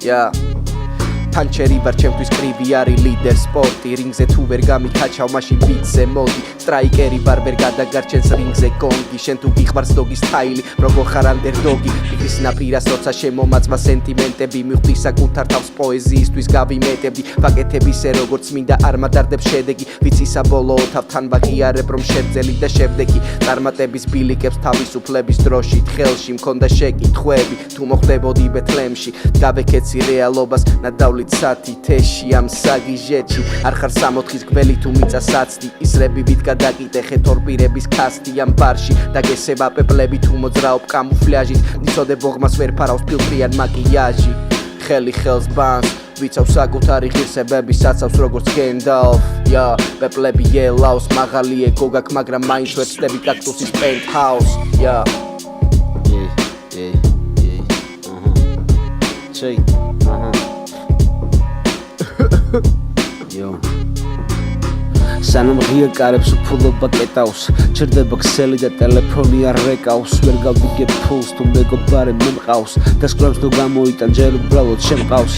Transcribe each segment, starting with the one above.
Yeah. Pancheri bar ჩემთვის კრივი არის ლიდერ სპორტი რინგზე თუ ვერ გამიქაჩავ მაშინ ბიტზე მოდი სტრაიკერი bar ვერ გადაგარჩენს რინგზე გონგი შენ თუ გიხმარს დოგი სტაილი როგორ ხარ ანდერდოგი ფიქრის ნაპირას როცა შემომაწვა სენტიმენტები მივხვდი საკუთარ თავს პოეზიისთვის გავიმეტებდი პაკეტები ისე როგორც მინდა არ მადარდებს შედეგი ვიცი საბოლოო თავთან ვაღიარებ რომ შეძელი და შევდექი წარმატების ბილიკებს თავისუფლების დროში ხელში მქონდა შეკითხვები თუ მოხდებოდი ბეთლემში გავეკეცი რეალობას ნადავლი Sati teshi am sagijechi არ ხარ სამოთხის გველი თუ მიწა საცდი ისრებივით გადაკიდე თორპირების კასტი ამ ბარში დაგესება პეპლები თუ მოძრაობ კამუფლაჟით მიცოდებ ოღმას ვერ ფარავს ფილტრიან მაკიაჟი ხელი ხელს ბანს ვიცავ საკუთარი ღირსებები საცავს როგორც გენდალფ ია პეპლები ელავს მაღალი ეგო გაქვს მაგრამ მაინც ვერ ცდები კაქტუსის პენტჰაუს ია ჩეი Yo სანამ ღია კარებს უფულობა კეტავს ჩერდება ქსელი და ტელეფონი არ რეკავს ვერ გავიგებ ფულს თუ მეგობარი მომყავს და სკრებს თუ გამოიტან ჯერ უბრალოდ შემყავს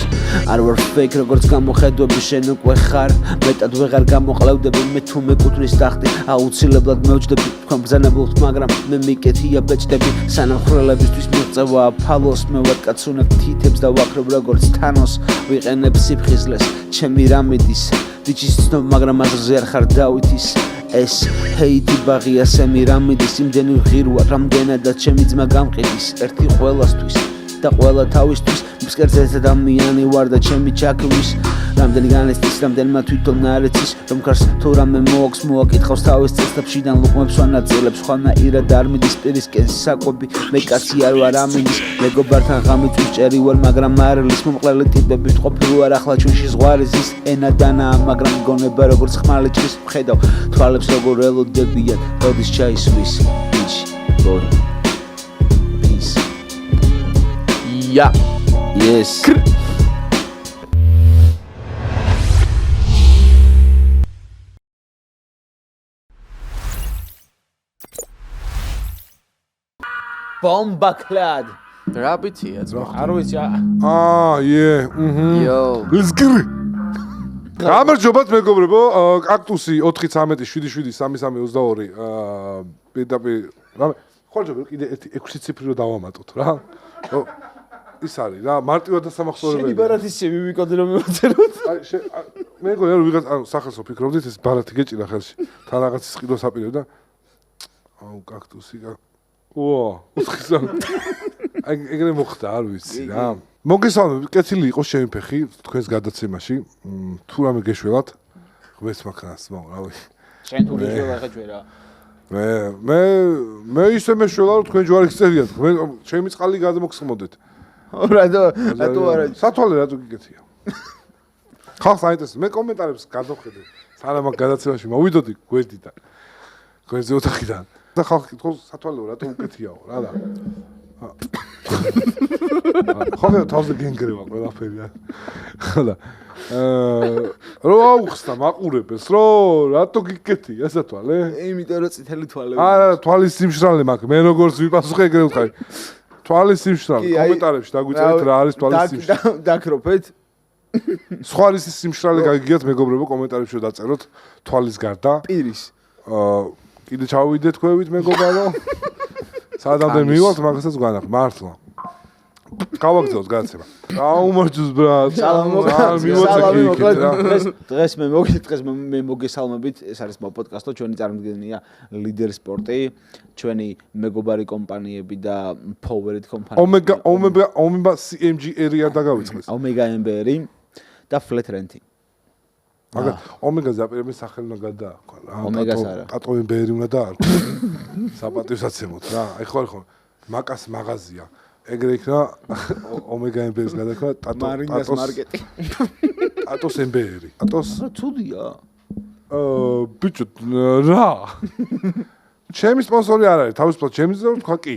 არ ვარ ფეიქ როგორც გამოხედვები შენ უკვე ხარ მეტად ვეღარ გამოყლევდები მე თუ მეკუთვნის ტახტი აუცილებლად მევჯდები თქვენ ბრძანებულთ მაგრამ მე მიკეთია ბეჭდები სანამ ხრელებისთვის მიღწევა ფალოს მე ვარ კაცუნებ თითებს და ვაქრებ როგორც თანოს ვიყენებ სიფხიზლეს ჩემი რამიდის Dicis no მაგრამ აზრზე არ ხარ დავითის ეს ჰეიტი ბაღია სემირამიდის იმდენი ღირვა რამდენადაც ჩემი ძმა გამყიდის ერთი ყველასთვის და ყველა თავისთვის მსკერზე ადამიანი ვარ და ჩემი ჩაქვის რამდენი განესწის რამდენმა თვითონ არ იცის რომ ქარს თუ რამე მოაქვს მოაკითხავს თავის წელს და ფშიდან ლუყმებს ვანაწილებს ხვანაირად არ მიდის პირისკენ საკვები მე კაცი არ ვარ ამინდის მეგობართან ღამით ვჭერი ვარ მაგრამ მარილის მომყლელი ტიპებით ყოფილი ვარ ახლა ჩვენში ზღვარი ზის ენა დანაა მაგრამ გონება როგორც ხმალი ჭრის ვხედავ თვალებს როგორ ელოდებიან როდის ჩაისვრის ბიჩ ბოი peace yeah yes Bomba clad. რა ბიცია ძმა? არ ვიცი. yeah. Yo. ლსგრი. გამარჯობათ მეგობრებო, კაქტუსი 413773332 პირდაპირ რამე ხოლმე კიდე 6 ციფრი რო დავამატოთ რა. ის არის რა, მარტივად დასამახსოვრებელი. შენი ბარათის მივიკოდე რომ მივაწეროთ. მე მგონია რომ ვიღაც სახელს ვფიქრობდით ეს ბარათი გეჭირა ხელში. თან რაღაცის ყიდვას აპირებ და კაქტუსი ეგრე მოხდა არ ვიცი რა. მოგესალმებით, კეთილი იყო ჩემი ფეხი თქვენს გადაცემაში. თუ რამე გეშველათ, ღმერთს მაქნას, რავი. შენ თუ გეშველა ხა ჯვერა. მე ისე მეშველა რომ თქვენ ჯვარის წერიათ. ჩემი წყალი გადმოგსხმოდეთ. რატო არა? სათვალე რატო გიკეთია? ხალხს აინტერესებს. მე კომენტარებს გადავხედე. სანამ ამ გადაცემაში მოვიდოდი გვერდიდან. გვერდზე ოთახიდან. და ხალხი თქოს სათვალეო რატო უკეთიაო რა და ხოლმე თავზე გენგრევა ყველაფერი და რო აუხსნა მაყურებელს რო რატო გიკეთია სათვალე იმიტომ რომ წითელი თვალები არა თვალის სიმშრალე მაქვს მე როგორც ვიპასუხე ეგრე ვთქარი თვალის სიმშრალე კომენტარებში დაგვიწერეთ რა არის თვალის სიმშრალე დაკროფეთ სხვა ის სიმშრალე გაგიგიათ მეგობრებო კომენტარებში დაწეროთ თვალის გარდა პირის კიდე ჩავიდეთ ქვევით მეგობარო სადამდე მივალთ მაგასაც გვანახ მართლა გავაგზავნოთ გადაცემა გაუმარჯოს ბრატ დღეს მე მოგესალმებით ეს არის პოდკასტო ჩვენი წარმომადგენელია ლიდერ სპორტი ჩვენი მეგობარი კომპანიები და ფოვერით კომპანია ომეგა CMG area დაგავიწყეს ომეგა MBR და flat rent მაგრამ ომეგაზე აპირებენ სახელი უნდა გადააქვა რა. ომეგას არა. ტატო MBR უნდა დაარქვა. საპატივსაცემოთ რა. აი ხო მაკას მაღაზია. ეგრე იქნა ომეგა MBR-ს გადააქვა ტატოს მარკეტი. ტატოს MBR. ტატოს ცუდია. ბიჭო რა. ჩემი სპონსორი არ არის. თავისუფლად ჩემი ზეა თქვა კი.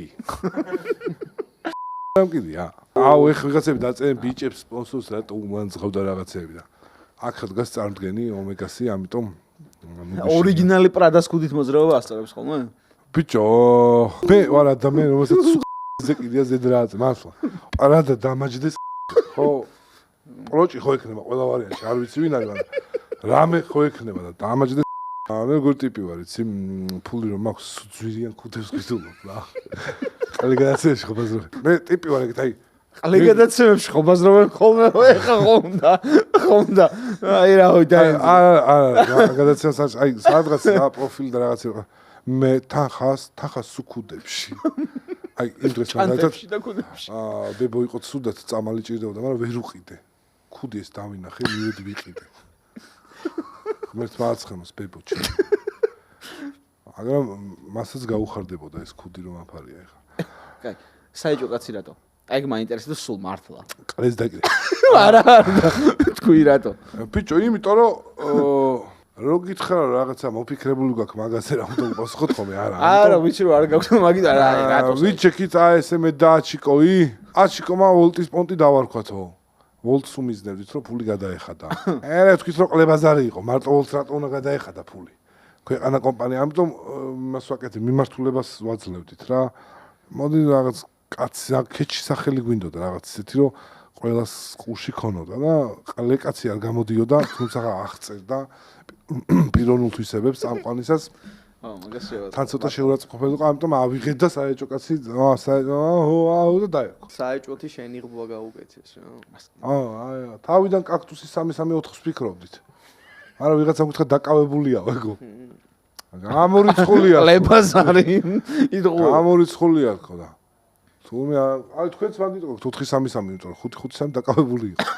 ამკიდია. აუ ეხ ვიღაცები დაწერენ ბიჭებს სპონსორს რატო მან ზღავდა რაღაცები და აქ დგას წარმდგენი ომეგასი, ამიტომ ორიგინალი პრადას ქუდით მოძრაობა ასწავლებს ხოლმე? ბიჭო, მე ვარ ადამიანი, რომელსაც ზე კიდია ზედრააც მართლა. არა და დამაჯდეს ხო პროჭი ხო ექნება ყველა ვარიანტი არ ვიცი ვინ არის მაგრამ რამე ხო ექნება და დამაჯდეს მე როგორ ტიპი ვარ იცი ფული რომ მაქვს ძვირიან ქუთებს გისულობ რა. ყალი გადაცემებში ხო ბაზრობ. მე ტიპი ვარ ეგეთ აი ყალი გადაცემებში ხო ბაზრობ ხოლმე ეხა ხონდა აი რა ვი და არა გადაცემას აი სადღაც რა პროფილი და რაღაც იყო მე თანხას სუქუდებში აი იმ დროს მაგალითად ბებო იყო ცუდად წამალი ჭირდებოდა მაგრამ ვერ უყიდე ქუდი ეს დავინახე მივედი ვიყიდე ღმერთს მააცხენოს ბებო ჩემ მაგრამ მასაც გაუხარდებოდა ეს ქუდი რომ აფარია ეხა კაი საეჭო კაცი რატო აი მაინტერესებს სულ მართლა ყლეს დაკრე არა თქვი რატო ბიჭო იმიტომ რომ რო გითხრა რაღაცა მოფიქრებული გაქვს მაგაზე რა უნდა უპასუხოთ ხოლმე არა ვიცი რომ არ გაქვს მაგით არა რატო ვიჩეკით ASM და აჩიკოი აჩიკომა ვოლტის პონტი დავარქვათო ვოლტს უმიზნებდით რომ ფული გადაეხადა არა თქვით რომ ყლებაზარი იყო მარტო ვოლტს რატო უნდა გადაეხადა ფული ქვეყანა კომპანია ამიტომ მას ვაკეთებ მიმართულებას ვაძლევდით რა მოდი რაღაც კაცი კეჩი სახელი გვინდოდა რაღაც ისეთი რომ ყველას ყუში ქონოდა და ყლე კაცი არ გამოდიოდა თუმცა აღწერდა პიროვნულ თვისებებს წამყვანისას მაგას შევაწყვეტ თან ცოტა შეურაცხყოფილი იყო ამიტომ ავიღეთ და საეჭო კაცი და დაეყო საეჭოთი შენი ღბვა გაუკეთეს რა აი თავიდან კაქტუსის 3-3-4-ს ფიქრობდით არა ვიღაცა გითხრა დაკავებულია ეგო გამორიცხულია ყლებაზარი იდღო გამორიცხულია თქო და თუმე აი თქვენც მაგიტყობთ 4-3-3 იმიტომ რომ 5-5-3 დაკავებული იყო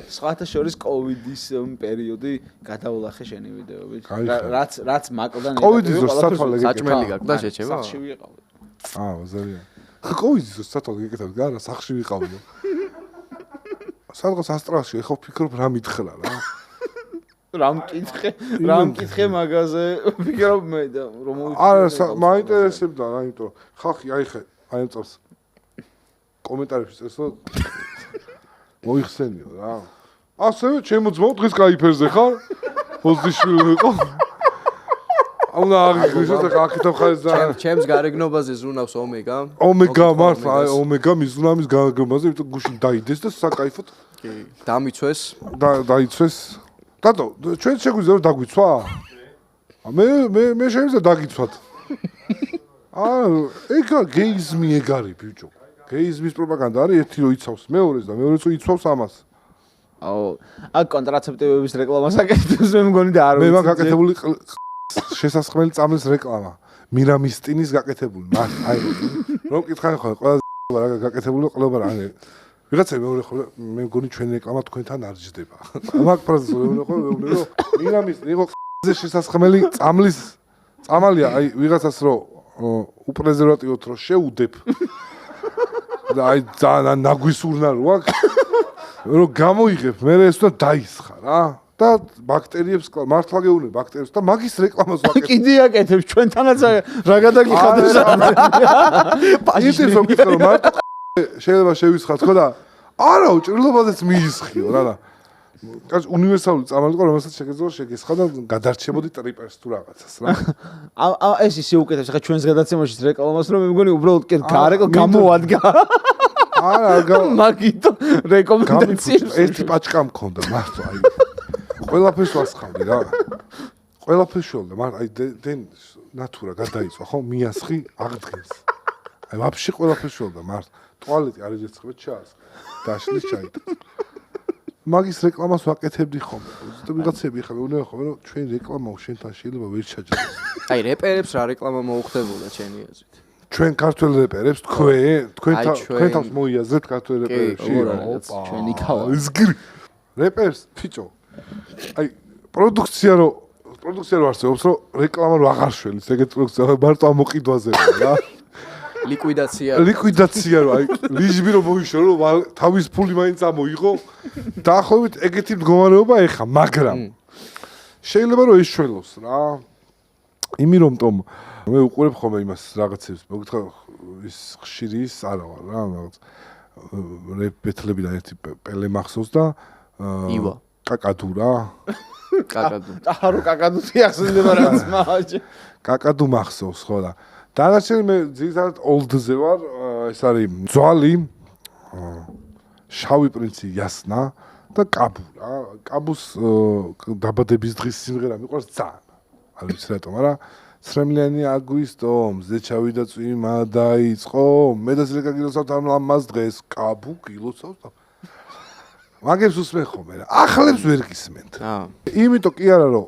სხვათა შორის კოვიდის პერიოდი გადავლახე შენი ვიდეოებით რაც მაკლდა კოვიდის დროს სათვალე საჭმელი გაქვს და შეჩება სახში ვიყავი ზარია კოვიდის დროს სათვალე გეკეთებ გარა სახში ვიყავი სადღაც ასტრალში ეხო ფიქრობ რა მითხრა რა რამ მკითხე მაგაზე ფიქრობ მე და რომ არა მაინტერესებდა რა იმიტომ ხალხი აიხე აი ამ წელს კომენტარებში წესო მოიხსენიო რა ასევე ჩემო ძმაო დღეს кайფერზე ხარ პოზიშვილი იყო აუნა აღიქვისო და აქეთა ხარეს და ჩემს გარეგნობაზე ზრუნავს ომეგა მართლა აი ომეგა მიზუნამის გარეგნობაზე იმიტომ გუშინ დაიდეს და საკაიფოდ კი დამიცვეს დაიცვეს დადო ჩვენ შეგვიძლია რომ დაგვიცვა მე შეიძლება დაგიცვათ ეგ გეიზმი ეგ არის ბიჭო გეიზმის პროპაგანდა არის ერთი რო იცავს მეორეს და მეორეს რო იცავს ამას აქ კონტრაცეპტივების რეკლამას აკეთებს მე მგონი და არ მე მაგ გაკეთებული შესასხმელი წამლის რეკლამა მირამისტინის გაკეთებული მაგ აი რომ კითხავენ ხოლმე ყველა რა გაკეთებული ყლობა რა ვიღაცა მეორე ხოლმე მე მგონი ჩვენი რეკლამა თქვენთან არ ჯდება მაგ პროცესს მეორე ხოლმე რომ მირამისტინი იყო ზე შესასხმელი წამლის წამალია აი ვიღაცას რო უპრეზერვატივოთ რო შეუდებ და აი ძალიან ნაგვისურნა რო აქ რომ გამოიღებ მე ეს უნდა დაისხა რა და ბაქტერიებს მართლა გეუბნები ბაქტერიებს და მაგის რეკლამას ვაკეთებ კიდე აკეთებს ჩვენთანაც რა გადაგიხადოს პაჟიტებს რომ გითხარ რომ მარტო შეიძლება შევისხათ ხო და არა უჭრილობაზეც მიისხიო რა და კაც უნივერსალური წამალი ყო რომელსაც შეგეძლო შეგესხა და გადარჩებოდი ტრიპერს თუ რაღაცას რა ეს ისე უკეთებს ხა ჩვენს გადაცემაში რეკლამას რომ მე მგონი უბრალოდ გარეკო გამოადგა არა მაგიტო რეკომენდაციებს ერთი პაჭკა მქონდა მართლა აი ყველაფერს ვასხავდი რა ყველაფერს შევდა მაგრამ აი დენ ნატურა გადაიწვა ხო მიასხი აღდგენს აი ვაფშე ყველაფერს შევდა მართლა ტუალეტი არ იძლევა ჩაას დაშლის ჩაიტა მაგის რეკლამას ვაკეთებდი ხოლმე და ვიღაცები ხა მეუბნება ხოლმე რომ ჩვენ რეკლამა შენთან შეიძლება ვერ ჩაჯდეს აი რეპერებს რა რეკლამა მოუხდებოდა ჩემი აზრით ჩვენ ქართველ რეპერებს თქვენ თავს მოიაზრეთ ქართველ რეპერებში ჩვენი ქალა რეპერს ფიჭო აი პროდუქცია რო არსებობს რომ რეკლამა რო აღარ შველის ეგეთ პროდუქცია მარტო ამოყიდვაზე რა ლიკვიდაცია რო აი ლიჟბი რო მოიშო რომ თავის ფული მაინც ამოიღო დაახლოებით ეგეთი მდგომარეობა ეხა მაგრამ შეიძლება რომ ეშველოს რა იმი რომტომ მე უყურებ ხოლმე იმას რაღაცებს მოგითხრა ის ხშირი ის არა ვარ რა რაღაც რეპეტლებიდან ერთი პელე მახსოვს და ივა კაკადუ რა კაკადუ არო კაკადუ თიახსენდება რაც მაჯი კაკადუ მახსოვს ხო და დანარჩენი მე ძირითადად old-ზე ვარ, ეს არის ძვალი, შავი პრინცი იასნა და კაბუ რა. კაბუს დაბადების დღის სიმღერა მიყვარს ძალიან. არ ვიცი რატომ, მაგრამ ცრემლიანი აგვისტო, მზე ჩავიდა წვიმა დაიწყო, მე და ზრეკა გილოცავთ ამ ლამაზ დღეს, კაბუ გილოცავთ. მაგებს უსმენ ხოლმე რა. ახლებს ვერ გისმენთ. იმიტომ კი არა რომ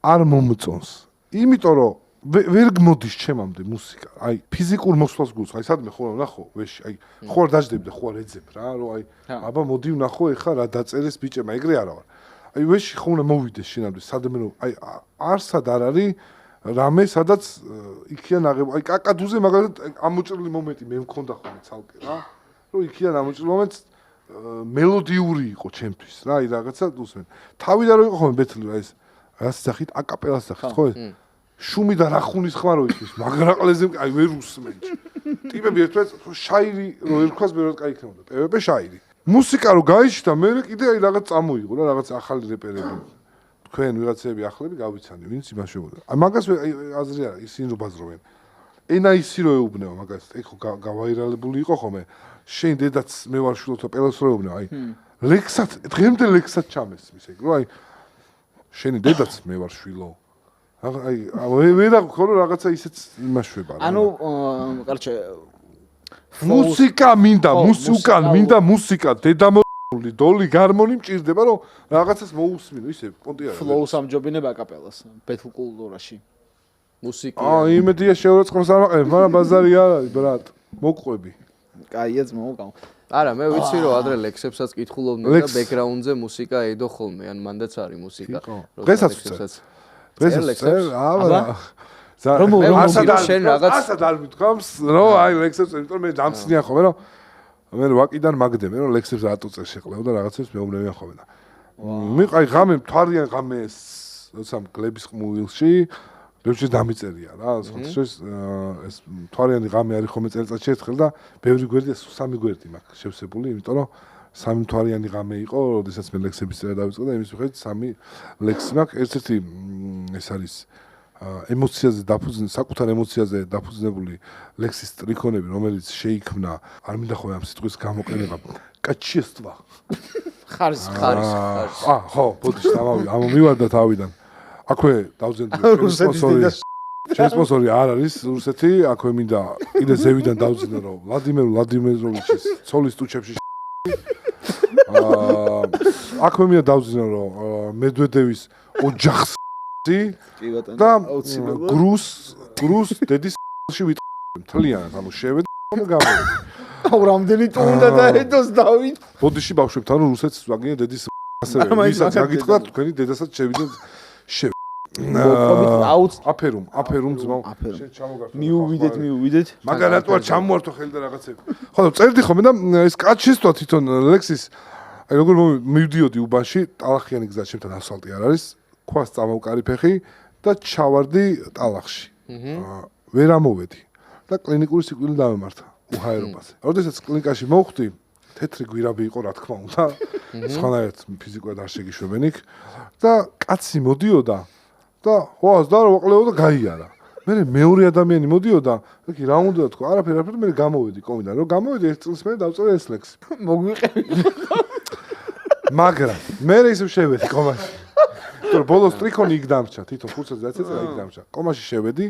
არ მომწონს. იმიტომ რომ ვერ გმოდის ჩემამდე მუსიკა. აი ფიზიკურ მოსვლას გულს, აი სადმე ხო ვნახო, ვეში, აი ხო არ დაждები და ხო არ ეძებ რა, რომ აი აბა მოდი ვნახო ეხა რა დაწერეს ბიჭებმა, ეგრე არა ვარ. აი ვეში ხო უნდა მოვიდეს შინამდე, სადმე რომ აი არსად არ არის რამე სადაც იქიან აღება. აი კაკადუზე მაგალითად ამოჭრილი მომენტი მე მქონდა ხოლმე ცალკე რა. რომ იქიან ამოჭრილი მომენტს მელოდიური იყო ჩემთვის რა, აი რაღაცა უსმენ. თავიდან რო იყო ხოლმე ბეთლი რა ეს რას სახით აკაპელას სახით ხო ეს? შუმი და რახუნის ხმა რო იქის, მაგრაყლეზე აი ვერ უსმენ. ტიპები ერთმანეთს შაირი რო ერქვას ბევრად კაი იქნებოდა. პევეპე შაირი. მუსიკა რო გაიშთა, მე კიდე აი რაღაც წამოიღო რა, რაღაც ახალი რეპერები. თქვენ ვიღაცები ახლები გავიცანი, ვინც იმაშვებოდა. აი მაგას აი აზრი არა, ისინი რო ბაზრობენ. ენა ისი რო ეუბნება მაგას, ეგ ხო გავაირალებული იყო ხოლმე. შენ დედაც მე ვარ შვილოთა პელოს რო ეუბნება, აი ლექსად, დღემდე ლექსად ჩამესმის ეგ, რო აი შენი დედაც მე ვარ შვილო. აი ვერა ხო რომ რაღაცა ისეც იმაშვება რა. ანუ კარჩე მუსიკა მინდა, უკან მინდა მუსიკა, დედამოული დოლი გარმონი მჭირდება რომ რაღაცას მოусმინო, ისე პონტი არა. ფლოუს ამჯობინებ აკაპელას ბეთლ კულტურაში. მუსიკა. იმედია შეურაცხყოფს არ მაყენებ, მაგრამ ბაზარი არ არის, ბრატ. მოყვები. კაია ძმაო. არა, მე ვიცი რომ ადრე ლექსებსაც კითხულობდნენ და ბექგრაუნდზე მუსიკა ედო ხოლმე, ან მანდაც არის მუსიკა. დღესაც დღესაც აბა ასად არ მithქვამს რომ აი ლექსებს იმიტომ მე დამცნია ხოლმე რომ მე ვაკიდან მაგდები რომ ლექსებს რატო წერ შეყლევ და რაღაცებს მეუბნებიან ხოლმე და მე აი ღამე მთვარიან ღამეს როცა გლების ყმუილში ბევრში დამიწერია რა სხვადასხვა ეს მთვარიანი ღამე არის ხოლმე წელიწადში ერთხელ და ბევრი გვერდია სამი გვერდი მაქვს შევსებული იმიტომ რომ სამი მთვარიანი ღამე იყო როდესაც მე ლექსების წერა დავიწყე და იმის მიხედვით სამი ლექსი მაქვს ერთ-ერთი ეს არის ემოციაზე დაფუძნებული, საკუთარ ემოციაზე დაფუძნებული ლექსის ტრიქონები, რომელიც შეიქმნა, არ მინდა ხოლმე ამ სიტყვის გამოყენება, კაჩიესტვა. ხარის. ხო, ბოდიში ამომივარდა თავიდან. აქვე დავზენდი სპონსორი. ჩემი სპონსორი არ არის რუსეთი, აქვე მინდა კიდე ზევიდან დავზინო რომ ვლადიმერ ვლადიმიროვიჩის ცოლის ტუჩებში აქვე მინდა დავზინო რომ მედვედევის ოჯახს და გრუს დედის ში ვიტყვი მთლიანად ანუ შევედი გამოვედი აუ რამდენი ტუნდა დაედოს დავით ბოდიში ბავშვებთან რომ რუსეთს ვაგინე დედის ასევე ვისაც გაგიტყდა თქვენი დედასაც შევიდეთ აფერუმ ძმაო შენ ჩამოგართო მიუვიდეთ მაგარ რატო არ ჩამოვართო ხელი და რაღაცები ხო წერდი ხოლმე და ეს კაჩისტვა თვითონ ლექსის აი როგორ მივდიოდი უბანში ტალახიანი გზა ჩემთან ასფალტი არ არის ქვას წამოვკარი ფეხი და ჩავარდი ტალახში. ვერ ამოვედი და კლინიკური სიკვდილი დავემართა უჰაერობაზე. როდესაც კლინიკაში მოვხვდი, თეთრი გვირაბი იყო, რა თქმა უნდა. სხვანაირად ფიზიკურად არ შეგიშვებენ იქ და კაცი მოდიოდა და ხოას და ვაყლეოდა გაიარა. მე მეორე ადამიანი მოდიოდა, ეკი რა უნდა თქვა, არაფერ მე გამოვედი კომიდან. რომ გამოვედი ერთ წელს მე დავწერე ეს ლექსი. მოგვიყევი. მაგრამ მე ისევ შევედი კომაში. თორე ბოლოს ტრიქონი იქ დამრჩა, თვითონ ფურცელზე დაწეწა იქ დამრჩა. კომაში შევედი,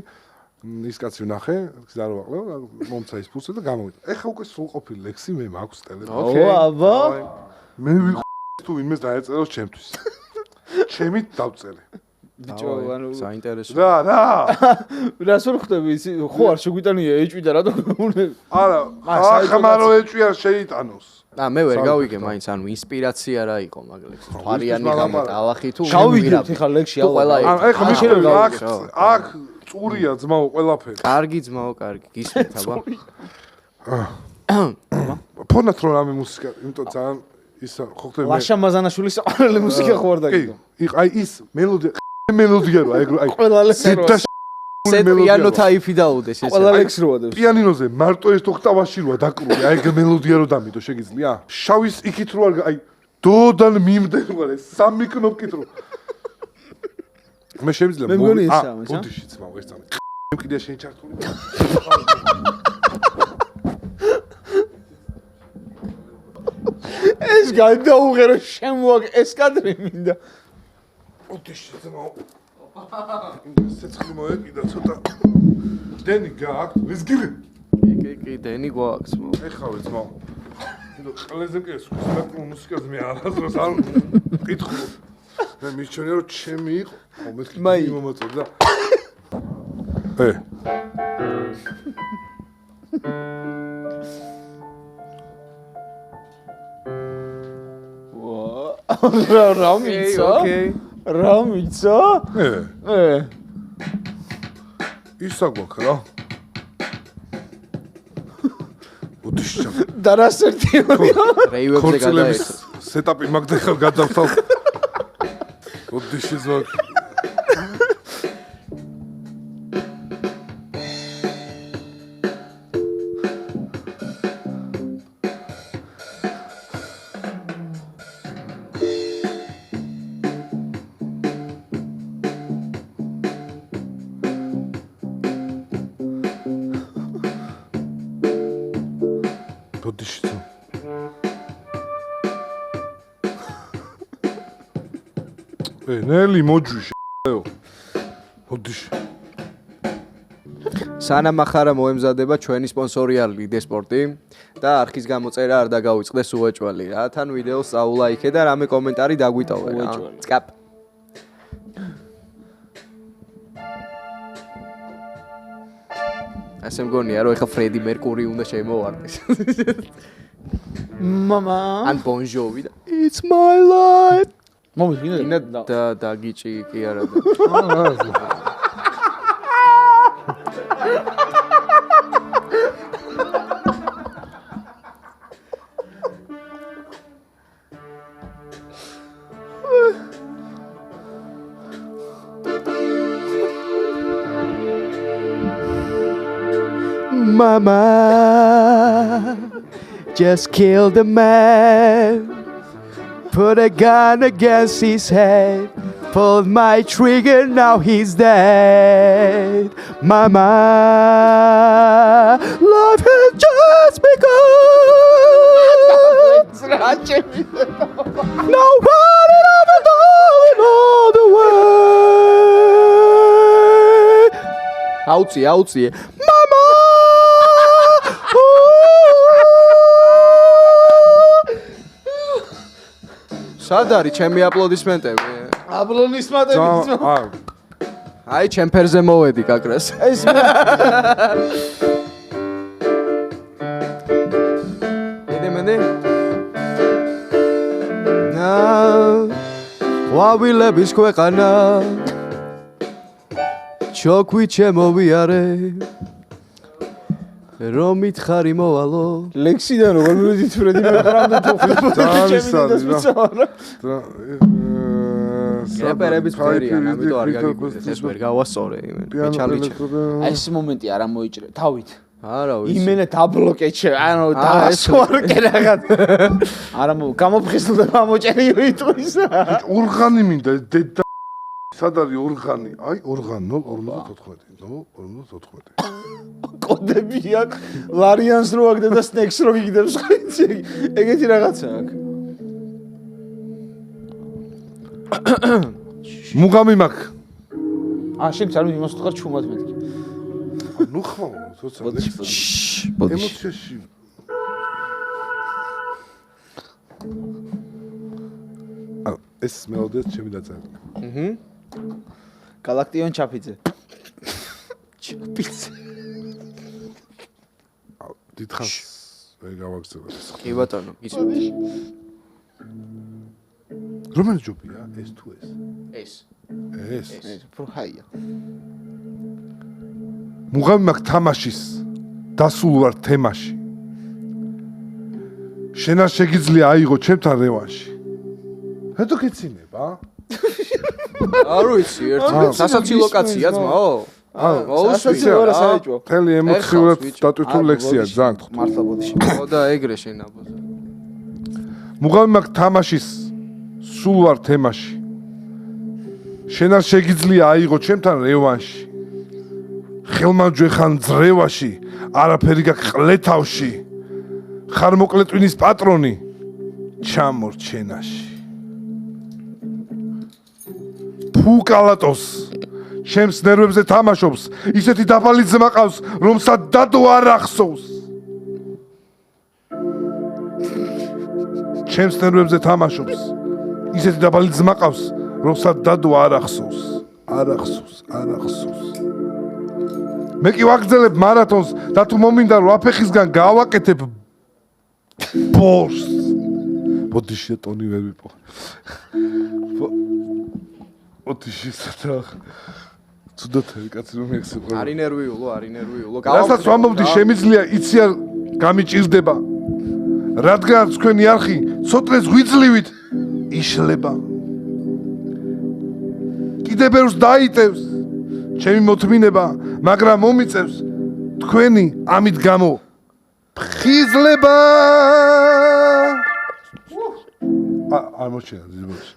ის კაცი ვნახე, გზა რო ვაყლევ, მომცა ის ფურცელი და გამოვიდა. ეხა უკვე სრულყოფილი ლექსი მე მაქვს ტელეფონში. ო, აბა. მე ვიყ თუ იმეს დაეწეროს ჩემთვის. ჩემით დავწერე. ბიჭო, ანუ საინტერესო. რა. რას ვერ ხვდები ისი? ხო არ შეგვიტანია ეჭვი და რატო გუნები? არა, ახმარო ეჭვი არ შეიტანოს. მე ვერ გავიგე მაინც ანუ ინსპირაცია რა იყო მაგ ლექსს. თვარიანი გამო ტალახი თუ გავიგებთ ეხლა ლექსში ყველა ეხლა მიხარ აქ წურია ძმაო ყველაფერი. კარგი ძმაო, კარგი. გისმენთ აბა. ფონათ რო რამე მუსიკა, იმიტომ ძალიან ის ხო ხდება მე. ლაშა მაზანაშვილის საყვარელი მუსიკა ხო არ დაგიგო. აი ის მელოდია რა, ეგ აი ყველა ლექსი რო პიანო ტაიფი დაუდეს ესე. ყველა ლექსი რო ადევს. პიანინოზე მარტო ერთ ოქტავაში როა დაკრული, აი ეგ მელოდია რო დამიდო შეგიძლია? შავის იქით რო არ აი დოდან მიმდევარე სამი კნოპკით რო მე შემიძლია მე მგონი ეს ამის, ბოდიში ძმაო ეს წამი. კიდე შენ ჩართული. ეს გადაუღერო შემოაგ ეს კადრი მინდა. ოდეში ძმაო. ცეცხლი მოეკიდა ცოტა. დენი გააქვს? ვის გიგე? კი, დენი გვაქვს მო. ეხავე ძმაო. ნუ ყველაზე მკერს ხსნა მუსიკას მე არასდროს არ მკითხულობ. მე მისჩვენე რომ ჩემი იყო. ხო მეთქი მომაწოდა. რა მიცა? რა მიცა? ისა გვაქვს რა. ოდეში და რა სერტიო? რეივებზე გადაეცა. სეტაპი მაგდა ხარ გადავთავ. ოდეში ზოგ. ოდეში ზოგ. ნელი მოჯვიშე. ოდეში. სანამ ახარა მოემზადება ჩვენი სპონსორი არის ლიდე სპორტი და არქის გამოწერა არ დაგავიწყდეს უეჭველი რა. თან ვიდეოს წაულაიქე და რამე კომენტარი დაგვიტოვე რა. წკაპ. ასე მგონია რომ ეხა ფრედი მერკური უნდა შემოვარდეს. მამა. ან ბონ ჯოვი და It's my life. მომიგინე და გიჭი კი არა და. Mama just killed a man, put a gun against his head, pulled my trigger, now he's dead. Mama, life has just begun. Nobody ever knows all the way. Aucie. Mama! სად არის ჩემი აპლოდისმენტები? აპლოდისმენტები. აი, ჩემ ფერზე მოვედი კაკრას. ეს მენე? ყვავილების ქვეყანა ჩოქვი ჩემოვიარე რომ მითხარი მოვალო ლექსიდან როგორ მივედით ფრედი მეყრამდე თუ რეპერების ფერიან, ამიტომ არ გაგიკვირდეთ, ეს ვერ გავასწორე, მეჩალიჩე. აი ეს მომენტი არ ამოიჭრე თავით. არა ვიცი. იმენა დაბლოკეჩე, ანუ დაასვარკე რაღაც. არა გამოფხიზლდა ამოჭერიო იტყვისა. ორღანი მინდა დედა სად არის ორღანი? აი ორღანი 0.54, 0.94. კოდები აქვს, ლარიანს რო აგდა და სნექს რო გიგდებს ხიცი. ეგეთი რაღაცა აქვს. მუღამი მაქვს. შენ არ მიმოს თქვა ჩუმად მეთქი. ნუ ხო, თოცა ემოციაში. ეს მელოდია ჩემი დაწერილი. გალაქტიონ ჩაფიძე. ჩაფიძე. დიდხანს ვერ გავაგზავნე. კი ბატონო, გიწევთ. რომელი ჯობია ეს თუ ეს? ეს. პროჰაია. მუღამი მაქვს თამაშის. დასულ ვარ თემაში. შენ არ შეგიძლია აიღო ჩემთან რევანში. რატო გეცინება? არ ვიცი, ერთი სასაცილო ლოკაცია ძმაო. სასაცილო საეჭვო. მთელი ემოციურად დატვირთული ლექსია ძალიან გთხოვ. მართლა ბოდიში. ხო და ეგრე შენ აბოზე. მუღამი მაქვს თამაშის. სულ ვარ თემაში. შენ არ შეგიძლია აიღო ჩემთან რევანში. ხელმაჯვეხან ძრევაში, არაფერი გაყლეთავში. ხარ მოკლე ტვინის პატრონი, ჩამორჩენაში. ფუკალატოს ჩემს ნერვებზე თამაშობს, ისეთი დაბალი ძმა ყავს, რომ სადადო არ ახსოვს. ჩემს ნერვებზე თამაშობს, ისეთი დაბალი ძმა ყავს, რომ სადადო არ ახსოვს. არ ახსოვს. მე კი ვაგრძელებ მარათონს და თუ მომინდა რომ აფეხისგან გავაკეთებ ბორს. ბოდიში ტონი ვერ ვიპო. ბოდიში სათა. ცუდათი კაცი რომ ეხსება. არის ნერვიულო. რასაც ვამბობდი შემიძლია იცი არ გამიჭირდება. რადგან თქვენი არხი ცოტნეს ღვიძლივით იშლება. კიდე ბევრს დაიტევს ჩემი მოთმინება, მაგრამ მომიწევს თქვენი ამით გამო ფხიზლება. არ მოჩენა ძიბოში.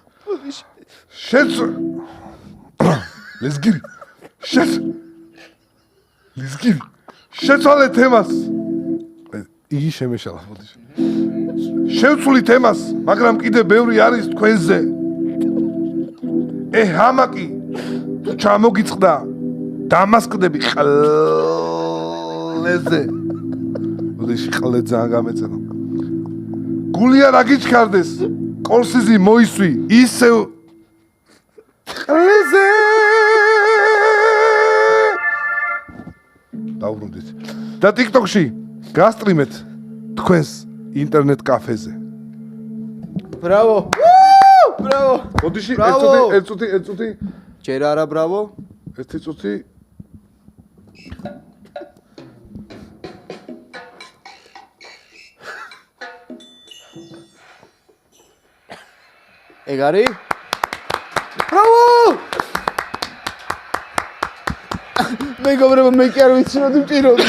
შეც ლესგირი. ლესგირი. შეცვალე თემას. იგი შემეშალა ბოდიში. შევცვლი თემას, მაგრამ კიდე ბევრი არის თქვენზე. ჰამაკი თუ ჩამოგიწყდა დამასკდები ყლეზე. ბოდიში ყლე ძალიან გამეწენა. გული არ აგიჩქარდეს, კორსიზი მოისვი ისევ ყლეზე. დაუბრუნდით. და TikTok-ში გასტრიმეთ თქვენს ინტერნეტ კაფეზე. ბრავო. ბოდიში ერთ წუთი. ჯერ არა ბრავო. ერთი წუთი. ეგ არის? ბრავო! მეგობრებო, მე კი არ ვიცი რომ მჭიროდი.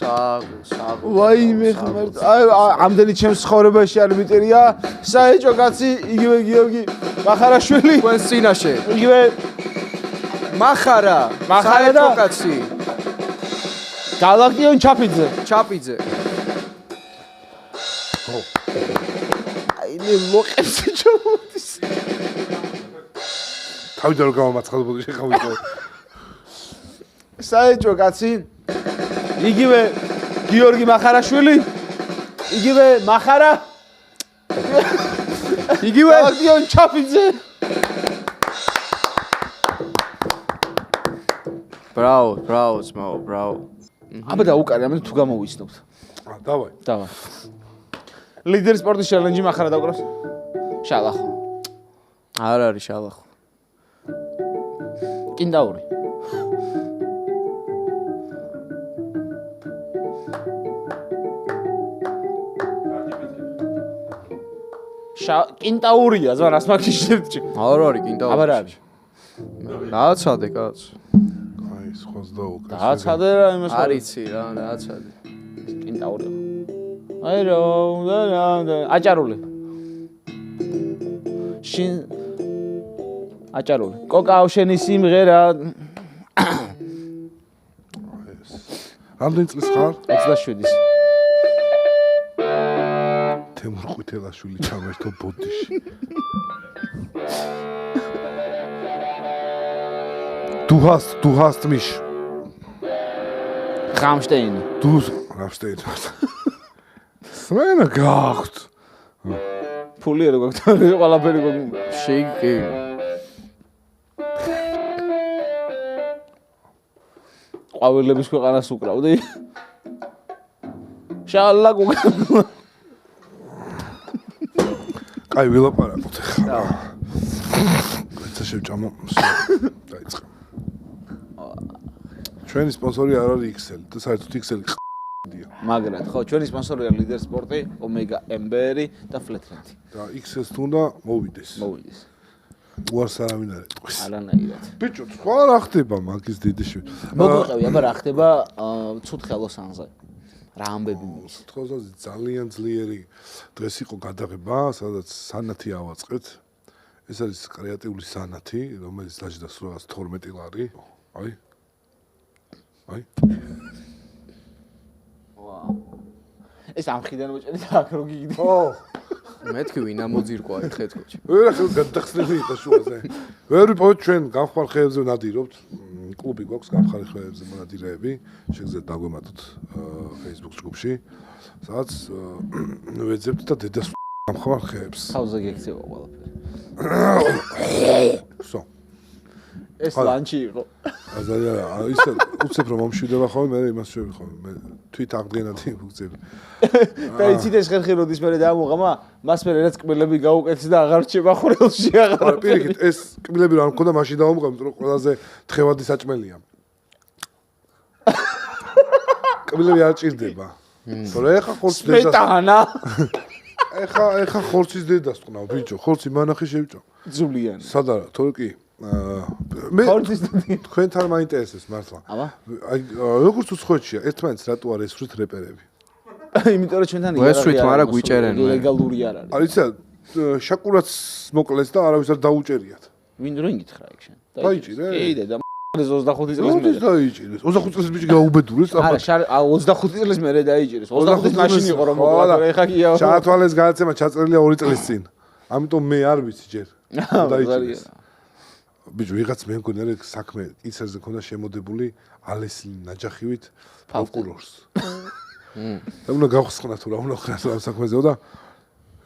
საგო. ვაიმე ხმართ. აი, ამდენი ჩემს ცხოვრებაში არ მიწერია. საეჭო კაცი, იგივე გიორგი მახარაშვილი. თქვენს წინაშე. იგივე მახარა კაცი. გალაქტიონ ჩაპიძე. აი, მე მოყევს ჩამოდის. თავიდან რომ გამომაცხადებოდი შეხავიდო. საეჭო კაცი. იგივე გიორგი მახარაშვილი. იგივე მახარა. იგივე გალაქტიონ ჩაპიძე. Bravo, small, bravo. აბა და უკარი, ამიტომ თუ გამოვიცნობთ. დავაი. ლიდერ სპორტის ჩელენჯი მახარა დაკვრავს. შალახო. არ არის შალახო. კინდაური. კინტაურია, ზან რას მაგში შევჭი. არ არის კინტაური. აბა რა არის? დააცადე კაც. აი, სხვას დაუკრა. დააცადე რა იმას. არიცი რა, დააცადე. კინტაური. აი რა, აჭარული. შინ აჭარული. კოკაო შენი სიმღერა. რამდენი წლის ხარ? 27-ის. თემურ ყვითელაშვილი ჩამერთო ბოდიში. Du hast mich. Rammstein. Rammstein. Srena gacht. ფული რა გაქვს? ყველაფერი გაქვს. შეიკი. ყვავილების ქვეყანას უკრავდი. შალა გუგა. კაი ვილაპარაკოთ ახლა. ეცა შევჭამო. დაიწყე. ჩვენი სპონსორი არ არის XL, და საერთოდ XL ხდია. მაგრად, ხო, ჩვენი სპონსორია ლიდერ სპორტი, ომეგა ემბერი და ფლეტრენდი. და XL-ს თუნდა მოვიდეს. უარს არავინ არ ეტყვის. არანაირად. ბიჭო, სხვა რა ხდება მაგის დიდიში? მოგვიყევი, აბა რა ხდება ცუთ ხელოსანზე. რა ამბები მის? ცუთ ძალიან ძლიერი დღეს იყო გადაღება, სადაც სანათი ავაწყეთ. ეს არის კრეატიული სანათი, რომელიც დაждას რაღაც 12 ლარი. აი. აი. ეს ამხიდან მოჭერი და აქ რო გიგდი. ო, მეთქი ვინ ამოძირკვა ეხეთ კოჩი. ვერა ხელ გადახსნილი იყო შუაზე. ვერ ვიპოვეთ ჩვენ გამხარ ხეებზე ვნადირობთ. კლუბი გვაქვს გამხარ ხეებზე მონადირეები. შეგიძლიათ დაგვემატოთ Facebook ჯგუფში. სადაც ვეძებთ და დედას გამხარ ხეებს. თავზე გექცევა ყველაფერი. სო. ეს ლანჩი იყო. ძალიან ისე უცებ რომ მომშვიდება ხოლმე მე იმას შევი ხოლმე მე თვით აღდგენათი უცებ და იცით ეს ხერხი როდის მერე დაამოღამა მას მერე რაც კბილები გაუკეთეს და აღარ რჩება ხვრელში აღარ პირიქით ეს კბილები რა მქონდა მაშინ დაამოღამთ რომ ყველაზე თხევადი საჭმელია კბილები არ ჭირდება თორე ეხა ხორცი დედას სმეტანა ეხა ხორცის დედას ტყნავ ბიჭო ხორცი მანახი შევჭო ძულიანი სადარა თორე კი მე თქვენთან მაინტერესებს მართლა აი როგორც უცხოეთშია ერთმანეთს რატო არ ესვრით რეპერები იმიტომ რომ ჩვენთან ესვრით მაგრამ გვიჭერენ ლეგალური არ არის არის შაკურაც მოკლეს და არავის არ დაუჭერიათ ვინ რო იგითხრა ეგ შენ დაიჭირე კი დედა 25 წლის მერე დაიჭირეს 25 წლის ბიჭი გაუბედურეს არა 25 წლის მერე დაიჭირეს 25 მაშინ იყო რომ მოკლა ეხა კია ჩაათვალეს გადაცემა ჩაწერილია 2 წლის წინ ამიტომ მე არ ვიცი ჯერ დაიჭირეს ბიჭო ვიღაც მე მგონი რა საქმე კიცერზე ქონდა შემოდებული ალესლი ნაჯახივით პროკურორს და უნდა გავხსნა თუ რა უნდა ხნა ამ საქმეზეო და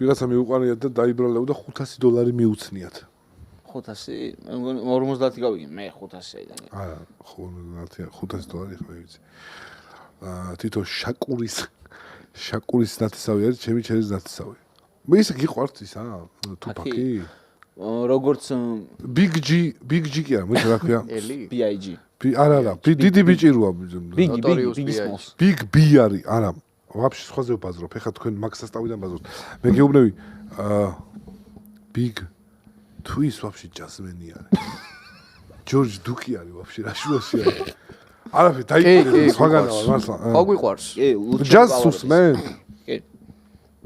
ვიღაცა მიუყანიათ და დაიბრალებოდა $500 მიუცნიათ 500 მე მგონი 50 გავიგე მე 500-იდან არა $500 ხარ ვიცი თითო შაკურის ნათესავი არის ჩემი ჩერის ნათესავი მე ისე გიყვართ ისა თუპაკი როგორც Big G კი არა, მე რა ქვია? BIG. არა, დიდი ბიჭი როა. Big B არის, არა. ვაფშე სხვაზე ვბაზრობ. ეხლა თქვენ მაგ სასტავიდან ბაზრობთ. მე გეუბნები Big Twist ვაფშე ჯაზმენი არის. George Duke არის ვაფშე რა შუაში არის. არაფერი დაიწყე სხვაგანა ვარ მართლა. აგვიყვარს. Jazz სულს მე.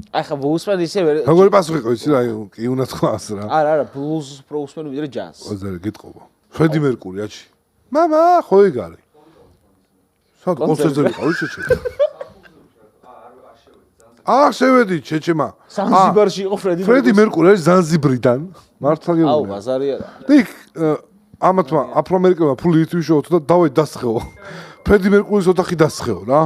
ახლა ბლუზმენ ისე ვერ როგორი პასუხი იყო იცი რა კი უნდა თქვას რა არა ბლუზ პროუსმენ ვიდრე ჯაზ ოზარი გიტყობა ფრედი მერკური აჩი მამა ხო ეგ არის სად კონცერტზე ვიყავი ჩეჩე შევედი ჩეჩემა ზანზიბარში იყო ფრედი მერკური არის ზანზიბრიდან მართლა გეუბნები აუ ბაზარი არა იქ ამათმა აფროამერიკელმა ფული ითვიშოთო და დავაი დასხეო ფრედი მერკურის ოთახი დასხეო რა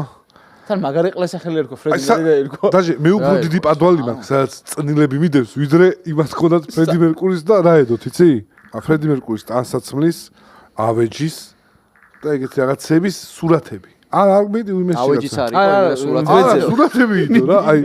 თან მაგარი ყლესახელი ერქვა ფრედი მერკური ერქვა დაჟე მე უფრო დიდი პადვალი მაქვს სადაც წნილები მიდევს ვიდრე იმას ქონდათ ფრედი მერკურის და რა ედოთ იცი ფრედი მერკურის ტანსაცმლის ავეჯის და ეგეთი რაღაცების სურათები არ მიდი იმეში ავეჯის არის სურათები სურათები იდო რა აი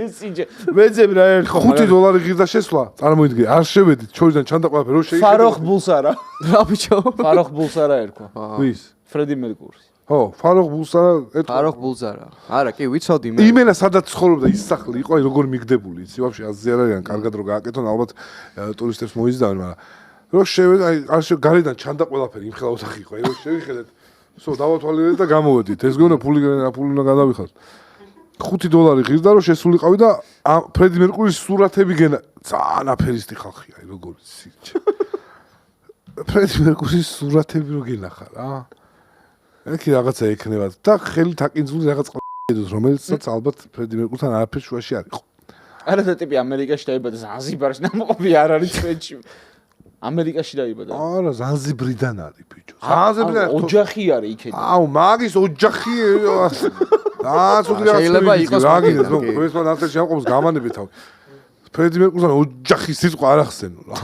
ვეძებ რა ერქვა $5 ღირდა შესვლა წარმოიდგე არ შევედით ჩორიდან ჩანდა ყველაფერი რო შეიძლება ფაროხ ბულს არა რა ბიჭო ფაროხ ბულს არა ერქვა ვის ფრედი მერკურის ხო ფაროხ ბულს არა ფაროხ ბულს არა კი ვიცოდი მე იმენა სადაც ცხოვრობდა ის სახლი იყო აი როგორ მიგდებული იცი ვაფშე აზზე არ არიან კარგად რო გააკეთონ ალბათ ტურისტებს მოიზიდავენ მაგრამ რო შევედი აი არ გარედან ჩანდა ყველაფერი იმხელა ოთახი იყო აი რო შევიხედეთ სო დავათვალიერეთ და გამოვედით ეს გეუბნა ფული უნდა გადავიხადოთ $5 ღირდა რომ შესულიყავი და ფრედი მერკურის სურათები გენა ძალიან აფერისტი ხალხია აი როგორ ფრედი მერკურის სურათები რო გენახა რა ეკი რაღაცა ექნება და ხელი თაკინძული რაღაც ყიდოს რომელიცაც ალბათ ფრედი მერკურთან არაფერ შუაში არ იყო არა და ტიპი ამერიკაში დაიბადა ზანზიბარში ნამყოფი არ არის ჩვენში ამერიკაში დაიბადა არა ზანზიბრიდან არის ბიჭო ზანზიბრიდან ოჯახი არის იქეთ აუ მაგის ოჯახი შეიძლება იყოს მაგის ნუ ქვესმა ნაცერში ამყოფს გამანები თავი ფრედი მერკურთან ოჯახის სიტყვა არ ახსენო რა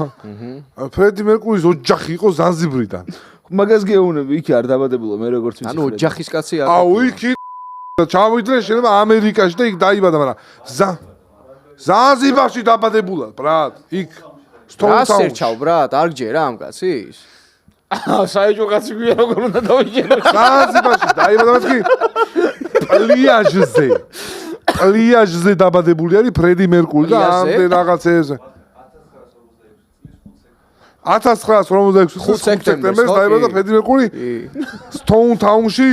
ფრედი მერკურის ოჯახი იყო ზანზიბრიდან მაგას გეუბნები იქ არ დაბადებულა მე როგორც ვიცი ანუ ოჯახის კაცი არ აუ იქ ჩამოიძრე შეიძლება ამერიკაში და იქ დაიბადა მაგრამ ზანზიბარში დაბადებულა ბრატ იქ რა სერჩავ ბრატ არ გჯერა ამ კაცის საეჭვო კაცი გვია როგორ უნდა დავიჯერო ზანზიბარში დაიბადა მეთქი პლიაჟზე დაბადებული არის ფრედი მერკური და ამდენ რაღაცეზე 1956 სექტემბერს დაიბადა ფრედი მერკური სტოუნ თაუნში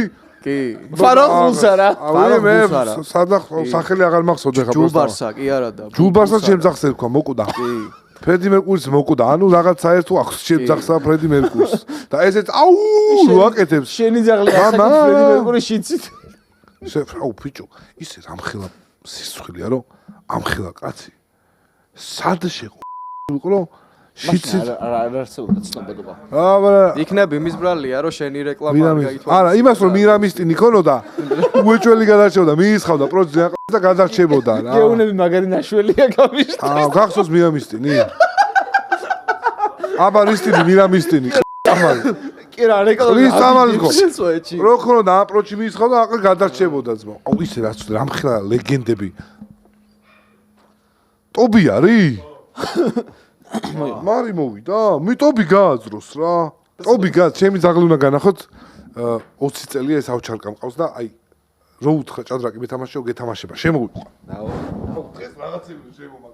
კი ფაროხ ბულს არა მე სადა სახელი აღარ მახსოვს ეხლა ჯულბარსა კი არა და ჯულბარსა ჩემ ძახს ერქვა მოკუდა კი ფრედი მერკურის მოკვდა, ანუ რაღაც საერთო აქვს შეძახსა ფრედი მერკურს. და ესეც აუ ვაკეთებს. შენი ძაღლი ასაკით ფრედი მერკურის შიცით. აუ ბიჭო, ისე რამხელა სისხლია რომ ამხელა კაცი. სად შეყო? შიცით არ არსებობდა ცნობადობა. არა, იქნებ იმის ბრალია რომ შენი რეკლამა არ გაითვალისწინოს. არა, იმას რომ მირამისტინი ქონოდა, უეჭველი გადარჩებოდა, მიისხავდა პროცესზე და გადარჩებოდა რა. გეუნები მაგარი ნაშველია გამიშტა. გახსოვს მირამისტინი? აბა რისტინი მირამისტინი. კი რა რეკლამა. ის სამალის ხო? სუეჩი. რო ქონოდა ამ პროცესში მიისხავდა, აყ გადარჩებოდა ძმა. აუ ისე რაც რამხელა ლეგენდები. ტობი არის? მარი მოვიდა, მე ტობი გააძროს რა. ტობი გა, ჩემი ძაღლი უნდა განახოთ 20 წელია ეს ავჩარკა მყავს და აი რო უთხრა ჭადრაკი მეთამაშეო, გეთამაშება, შემოვიყვა. აუ დღეს რაღაცები შემომაგ.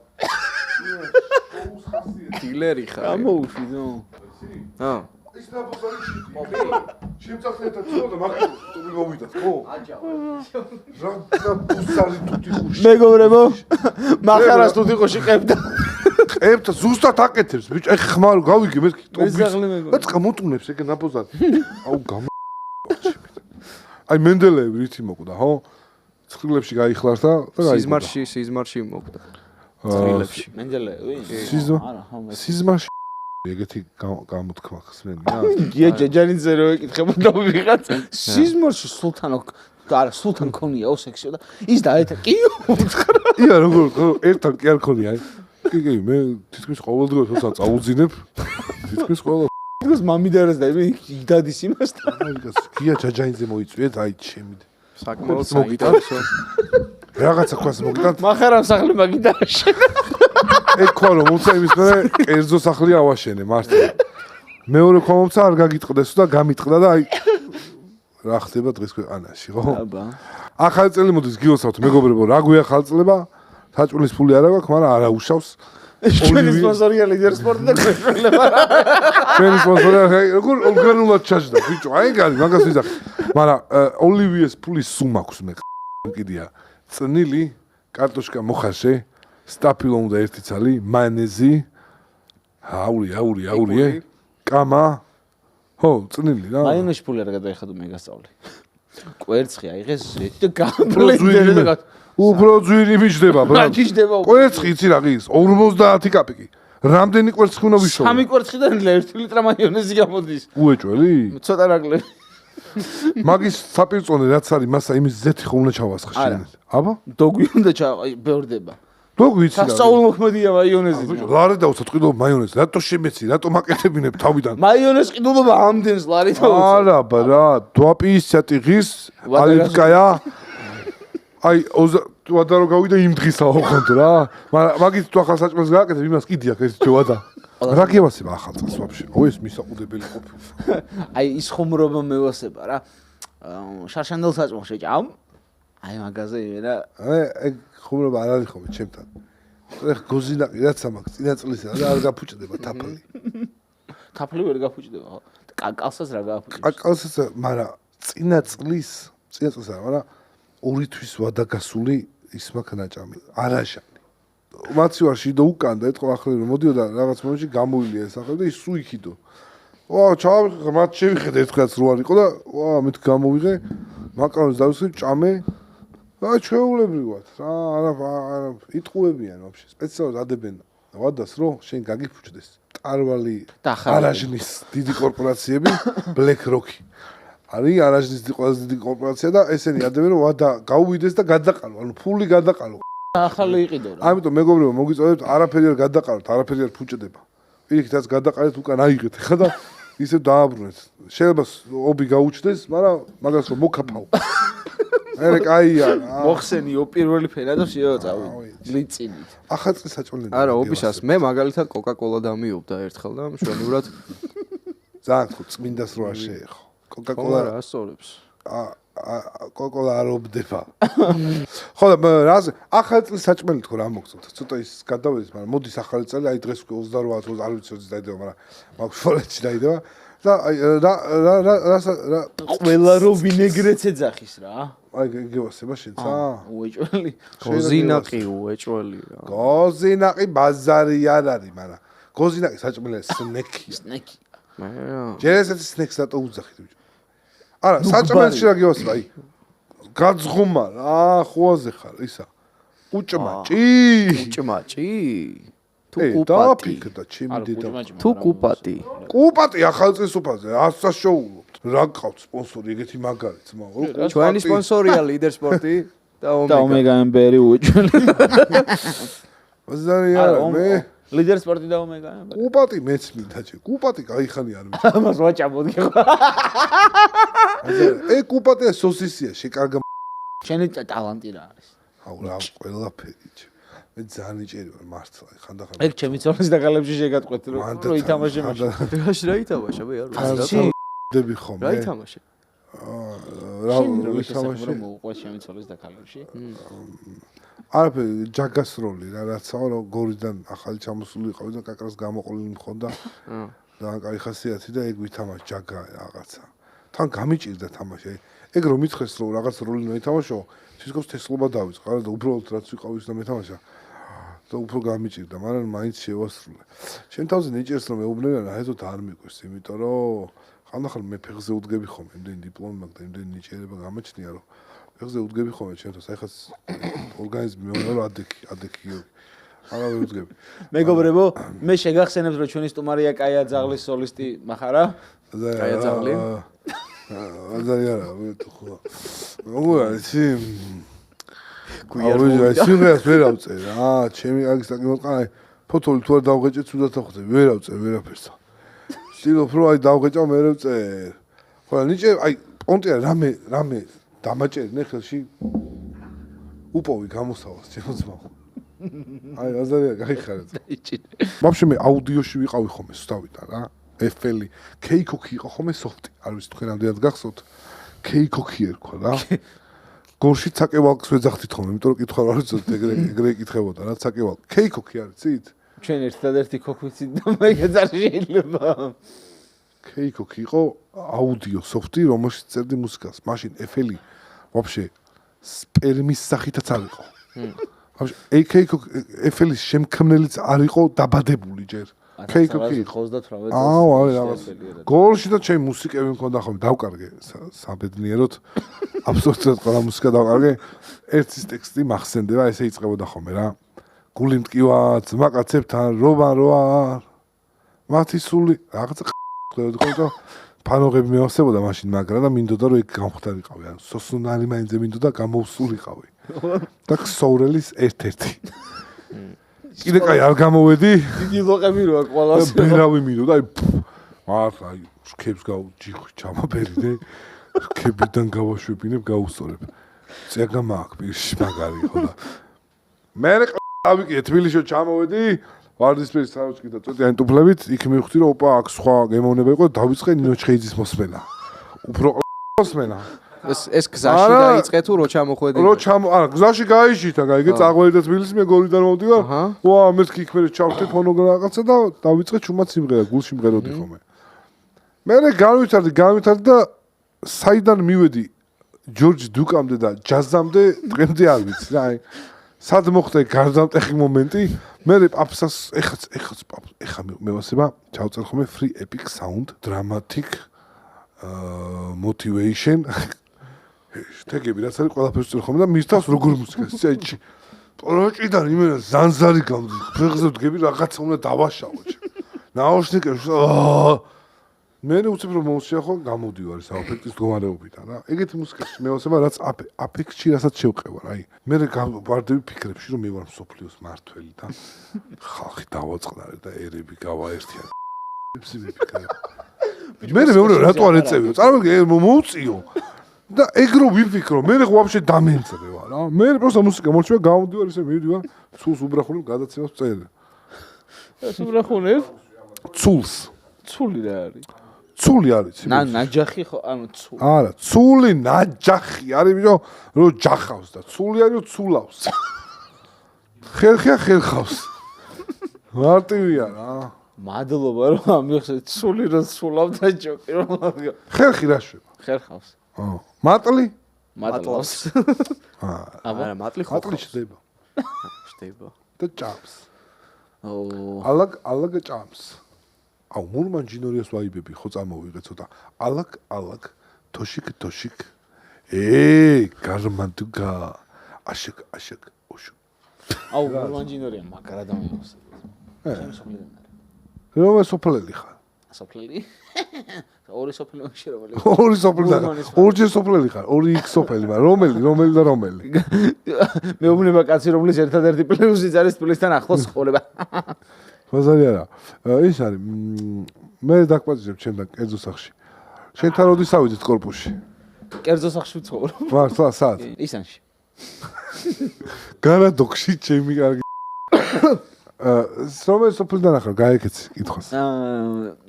დილერი ხარ. გამოუშვი ნო. ჰა. ის ნაბოზარი შიტი. შემწახნეთა ცოტა მაგას ტობი მოვიდა, ხო? აჯავა. რა ბუსარი თუთი ხუში. მეგობრებო, მახარას თუთი ხუში ყებდა. ყებდა ზუსტად აკეთებს, ბიჭო, აი ხმარო გავიგე მე ტობის. ძაღლი მეგობრებო. და წამოტუნებს ეგ ნაბოზარი. აუ გამო. აი მენდელეევი რითი მოკვდა, ხო? ცხრილებში გაიხლარდა და გაიხლარდა. სიზმარში მოკვდა. ცხრილებში. მენდელეევი? არა, სიზმარში ეგეთი გამოთქმა ხსნენია. გია ჯაჯანიძე რო ეკითხებოდა ვიღაც სიზმარში სულთანო არა სულთან ქონია ოსექსიო და ის დაეთა კი უთხრა. ია როგორ ერთად კი არ ქონია აი. კი მე თითქმის ყოველდღიურად თორსა წაუძინებ. თითქმის ყოველ დღეს მამიდარას და მე იდადის იმას და გია ჯაჯანიძე მოიწვიეთ აი ჩემი. საკმაოდ საინტერესო. რაღაცა ქვას მოგიტანთ. მახარამ სახლი მაგიდარაშენ. ეგ ხო რომ უცა იმის მერე კერძო სახლი ავაშენე მართლა. მეორე ხომცა არ გაგიტყდეს და გამიტყდა და აი რა ხდება დღეს ქვეყანაში ხო? აბა. ახალი წელი მოდის გიოსავთ მეგობრებო, რა გვია ხალწლება? საჭულის ფული არა გვაქვს, მაგრამ არა უშავს. ჩვენი სპონსორია ლიდერ სპორტი და გვეშველება. ჩვენი სპონსორია როგორ ორგანულად ჩაჯდა ბიჭო, აი გარი მაგას ვიზახ. მაგრამ ოლივიეს ფულის სუმა აქვს მე კიდია. წნილი, კარტოშკა მოხარშე, სტაფილო უნდა ერთი ცალი, მაინეზი. აური, კამა. ხო, წნილი რა. მაინეზში ფული არ გადაიხადო მე გასწავლი. კვერცხი აიღეს და გამბლენდერზე უფრო ძვირი მიჯდება ბრატ. რა ჯიჯდება? კვერცხი იცი რა ღირს? 50 კაპიკი. რამდენი კვერცხი უნდა ვიშოვო? 3 კვერცხიდან 1 ლიტრა მაიონეზი გამოდის. უეჭველი? ცოტა ნაკლები. მაგის საპირწონე რაც არის, მასა იმის ზეთი ხო უნდა ჩავასხა შენით. აბა? დოგვი უნდა ბევრდება. დოგვი იცი რა. სასწაულმოქმედია მაიონეზი. ლარი დავუცა ტყიდო მაიონეზი. რატო შემეცი? რატო მაკეთებინებ თავიდან? მაიონეზ ყიდულობა ამდენს ლარი დავუცა. არა ბრა, დვაპიისცატი ღირს, ალიფკაია. აი, ვადა რო გავიდა იმ დღისაო ხონთ რა. მაგრამ მაგით თუ ახალ საჭმელს გააკეთებ, იმას კიდია ეს ჯოვადა. რა გევასება ახალ წელს ვაფშე? ო ეს მისაყუდებელი ყოფილი. აი ის ხუმრობა მევასება რა. შარშანდელ საჭმელს შეჭამ. აი მაგაზე იმენა. ეგ ხუმრობა არ არის ხოლმე ჩემთან. ეხ გოზინაკი რაც ამაქვს წინა წლისა და არ გაფუჭდება თაფლი. თაფლი ვერ გაფუჭდება ხო? კაკალსაც რა გააფუჭებს? კაკალსაც, მაგრამ წინა წლის არა, მაგრამ 2 თვის ვადაგასული ის მაქვს ნაჭამი. არაშანი. მაცივარში და უკან და ეთქო ახლა რომ მოდიოდა რაღაც მომენტში გამოილია ეს ახლა და ის სუ იქიდო. ვა, ჩავიღე, მათ შევიხედე ერთხელაც რო არ იყო და ვა, მით გამოვიღე. მაკარონს დავისხი ჭამე. აი ჩვეულებრივად რა, არა, იტყუებიან ვაფშე. სპეციალურად ადებენ ვადას რომ შენ გაგიფუჭდეს. ტარვალი არაჟნის დიდი კორპორაციები, BlackRock. არის არაჟნის ყველაზე დიდი კორპორაცია და ესენი ადებენ რომ ვადა გაუვიდეს და გადაყალო, ანუ ფული გადაყალო. ახალი იყიდო რა. ამიტომ მეგობრებო, მოგიწოდეთ, არაფერი არ გადაყალოთ, არაფერი არ ფუჭდება. პირიქითაც გადაყალეთ უკან აიღეთ ხა და ისევ დააბრუნეთ. შეიძლება ობი გაუჩნდეს, მაგრამ მაგას რომ მოკაფაო. ერე კაია. მოხსენიო პირველი ფენა და შეო წავი. ლიწინით. ახალწლის საჭმელი. არა, ობიშას მე მაგალითად კოკა-კოლა დამიობდა ერთხელ და მშვენივრად ძალიან ხო წმინდას რო არ შეეხო. კოკა-კოლა რა ასწორებს. კოკა-კოლა არ ობდება. ხო და რაზე ახალწლის საჭმელი თქო რა მოგწონთ. ცოტა ის გადავედის, მაგრამ მოდის ახალი წელი, აი დღეს უკვე 28 არ ვიცი 20 დაიდება, მაგრამ მაგ ფოლეთში დაიდება. და რა ყველა რო ვინეგრეთს ეძახის რა. აი გევასება შეცა? უეჭველი. გოზინაყი უეჭველია. გოზინაყი ბაზარი არ არის, მაგრამ გოზინაყი საჭმელია სნეკია. სნეკი. ჯერ ესეთი სნექს რატო უძახით ბიჭო? არა, საჭმელში რა გევასება, აი. გაძღუმა რა, ხოაზე ხარ, ისა. უჭმაჭი. უჭმაჭი. თუ ე, კუპატი. დააფიქრდა ჩემი დედა. თუ კუპატი. კუპატი ახალწესობაზე 100-ს შოულობთ. რა გყავთ სპონსორი, ეგეთი მაგარიც, მაგრამ ჩვენი სპონსორია ლიდერ სპორტი და და ომეგა ემბერი უეჭველი. ბაზარი არა, მე ლიდერ სპორტი და ომეგა ემბერი. კუპატი მეც მინდა ჩე. კუპატი кайხანი არ მიჩა. ამას ვაჭამოდ გიყვა. ე კუპატია სოსისია, შეკარგა. შენი ტალანტი რა არის? აუ რა ყველაფერი ჩე. მე ძალიან იჭერი ვარ მართლა, ხანდახან. ეგ ჩემი ცოლის დაკალებში შეგატყვეთ რომ ითამაშე მაშინ. რა ითამაშა მე არ ხაზში დები ხომ რა მე. ითამაშე? რა ითამაშე? ითამაშე? მოუყვეს ჩემი ცოლის დაკალებში. არაფერი ჯაგას როლი რა რაცაა რომ გორიდან ახალი ჩამოსული იყავი და კაკრას გამოყოლილი მქონდა. და კაი ხასიათი და ეგ ვითამაშ ჯაგა რაღაცა. თან გამიჭირდა თამაში. ეგ რომ მითხეს რომ რაღაც როლი მოითამაშო, თვითონ თესლობა დავიწყო, არა და უბრალოდ რაც ვიყავის და მეთამაშა. და უფრო გამიჭირდა, მაგრამ მაინც შევასრულე. შენ თავზე ნიჭერს რომ მეუბნებიან, აეცოთ არ მიყვეს, იმიტომ რომ ხანდახან მე ფეხზე უდგები ხომ, იმდენი დიპლომი მაქვს და იმდენი ნიჭერება გამაჩნია, რომ ფეხზე უდგები ხომ ჩემთვის, აი ხაც ორგანიზმი მეუბნება რომ ადექი. არა ვერ უდგები. მეგობრებო, მე შეგახსენებთ რომ ჩვენი სტუმარია კაია ძაღლის სოლისტი מחარა. კაია ძაღლი? აზარი არა, მე თუ ხო. როგორ არის? გუიარო სიმღერას ვერ ავწერ რა, ჩემი აგის დაგიმოტყანა, ფოთოლი თუ არ დავღეჭე ცუდად ახოთე, ვერ ავწერ ვერაფერს. ვცდილობ რომ აი დავღეჭავ მე ვერ ვწერ. ხო, ნიჭე აი პონტია რამე დამაჭერნე ხელში უპოვი გამოსავალს ჩემო ძმაო. აი აზარია გაიხარეთ. ვაფშე მე აუდიოში ვიყავი ხომ ეს დავიტან რა. FL K-Coki იყო ხომ ეს სოფტი. არ ვიცი თქვენ ამდენად გახსოვთ. K-Coki ერქვა რა. გორში ცაკევალკს ვეძახდით ხომ, იმიტომ რომ კითხვა არ ვიცით ეგრე ეკითხებოდა რა ცაკევალკ. K-Coki არის ცით? ჩვენ ერთადერთი ქოქვიცი და მაგაც არ შეიძლება. K-Coki იყო აუდიო სოფტი, რომელშიც წერდი მუსიკას. მაშინ FL ვაფშე სპერმის სახითაც არ იყო. ვაფშე K-Coki FL-ის შემქმნელიც არ იყო დაბადებული ჯერ. K-Coki იყო 98 აუ არის რაღაც გოლში და ჩემი მუსიკები მქონდა ხოლმე დავკარგე საბედნიეროდ აბსოლუტურად ყველა მუსიკა დავკარგე ერთის ტექსტი მახსენდება ესე იწყებოდა ხოლმე რა გული მტკივა ძმაკაცებთან რობა როა მათი სული რაღაცა ხვდები ხოლმე ფანოღები მევასებოდა მაშინ მაგრამ და მინდოდა რომ ეგ გამختارიყავი ან სოსუნალი მაინზე მინდოდა გამოუსულიყავი და ქსოვრელის ერთ-ერთი კიდე კაი არ გამოვედი დიდი ლოყები როა ყველას ბერავი მინდოდა აი მართლა აი შქებს გავჯიხვი ჩამაბერიდე შქებიდან გავაშვებინებ გავუსწორებ წეგა მაქვს პირში მაგარი ხო და მე ავიკე თბილისში ჩამოვედი ვარდისფერის საროჭკი და წვეტიანი ტუფლებით იქ მივხვდი რომ ოპა აქ სხვა გემოვნება იყო დავიწყე ნინო ჩხეიძის მოსმენა უფრო მოსმენა ეს გზაში დაიწყე თუ რო ჩამოხვედი? არა, გზაში გაიშითა, გაიგე, წაღვერდა თბილისი, მე გორიდან მოვდივარ. ვა, მეთქი იქ მე ჩავხდი ფონოგრამ რაღაცა და დავიწყე ჩუმად სიმღერა, გულში მღეროდი ხოლმე. მე განვითარდი და საიდან მივედი ჯორჯ დუკამდე და ჯაზამდე დღემდე არ ვიცი რა, აი. სად მოხდა გარდამტეხი მომენტი? მე პაპსას ეხა მევასება, ჩავწერ ხოლმე free epic sound dramatic motivation შტეგები რაც არის ყველაფერს წერ ხოლმე და მისთავს როგორ მუსიკას წეჭი პროჭიდან იმენა ზანზარი გამდი ფეხზე ვდგები რაღაცა უნდა დავაშავო ნაუშნიკებში მე უცებ რომ მოუსია ხო გამოდივარ ეს აფექტის მდგომარეობიდან რა ეგეთი მუსიკაში მევასება რაც აფექტში რასაც შევყევარ აი მე ვარდები ფიქრებში რომ მე ვარ მსოფლიოს მართველი და ხალხი დავაწყნარე და ერები გავაერთიან მე მეორე რატო არ ეწევიო წარმოგიდგენთ მოუწიო და ეგ რო ვიფიქრო მე ვაფშე დამენწრევა რა მე პროსტა მუსიკა მორჩება გამოდივარ ისე მივიდივარ ცულს უბრახუნებ გადაცემას წერე ეს უბრახუნებ ცულს ცული რა არის ცული არის ნაჯახი ხო ანუ ცული არა ცული ნაჯახი არის ბიჭო რო ჯახავს და ცული არის რო ცულავს ხერხია ხერხავს მარტივია რა მადლობა რომ ამიხსენეთ სული რო სულავ და ჯოკი რომ ხერხი რა შვება? ხერხავს. მატლი? მადლობს. არა, მატლი ხო მატლი ჩდება ხდება. და ჭამს. ო ალაგ ჭამს. აუ მურმანჯინორიას ვაიბები ხო წამოვიღე ცოტა. ალაგ თოშიკ. გარმანდუგა. აშაკ ოშუ. აუ მურმანჯინორია მაგარ ადამიანს. ჩემ სოფლიდან არა. რომელ სოფლელი ხარ? სოფლელი? ორი სოფლელი შერავალი. ორი სოფლელი. ორჯერ სოფლელი ხარ. 2x სოფელი მაგრამ რომელი და რომელი? მეუბნება კაცი რომლის ერთადერთი პლუსიც არის პლუსთან ახლოს ხდება. ბაზარი არა. ის არის მე დაკვაძებ ჩემთან კერძო სახში. შენთან როდის ავიდეთ კორპუსში? კერძო სახში ვცხოვრობ. მართლა სად? ისანში. გარადოქში ჩემი კარგი. რომელ სოფლიდან ახარ გაიქეცი კითხოს.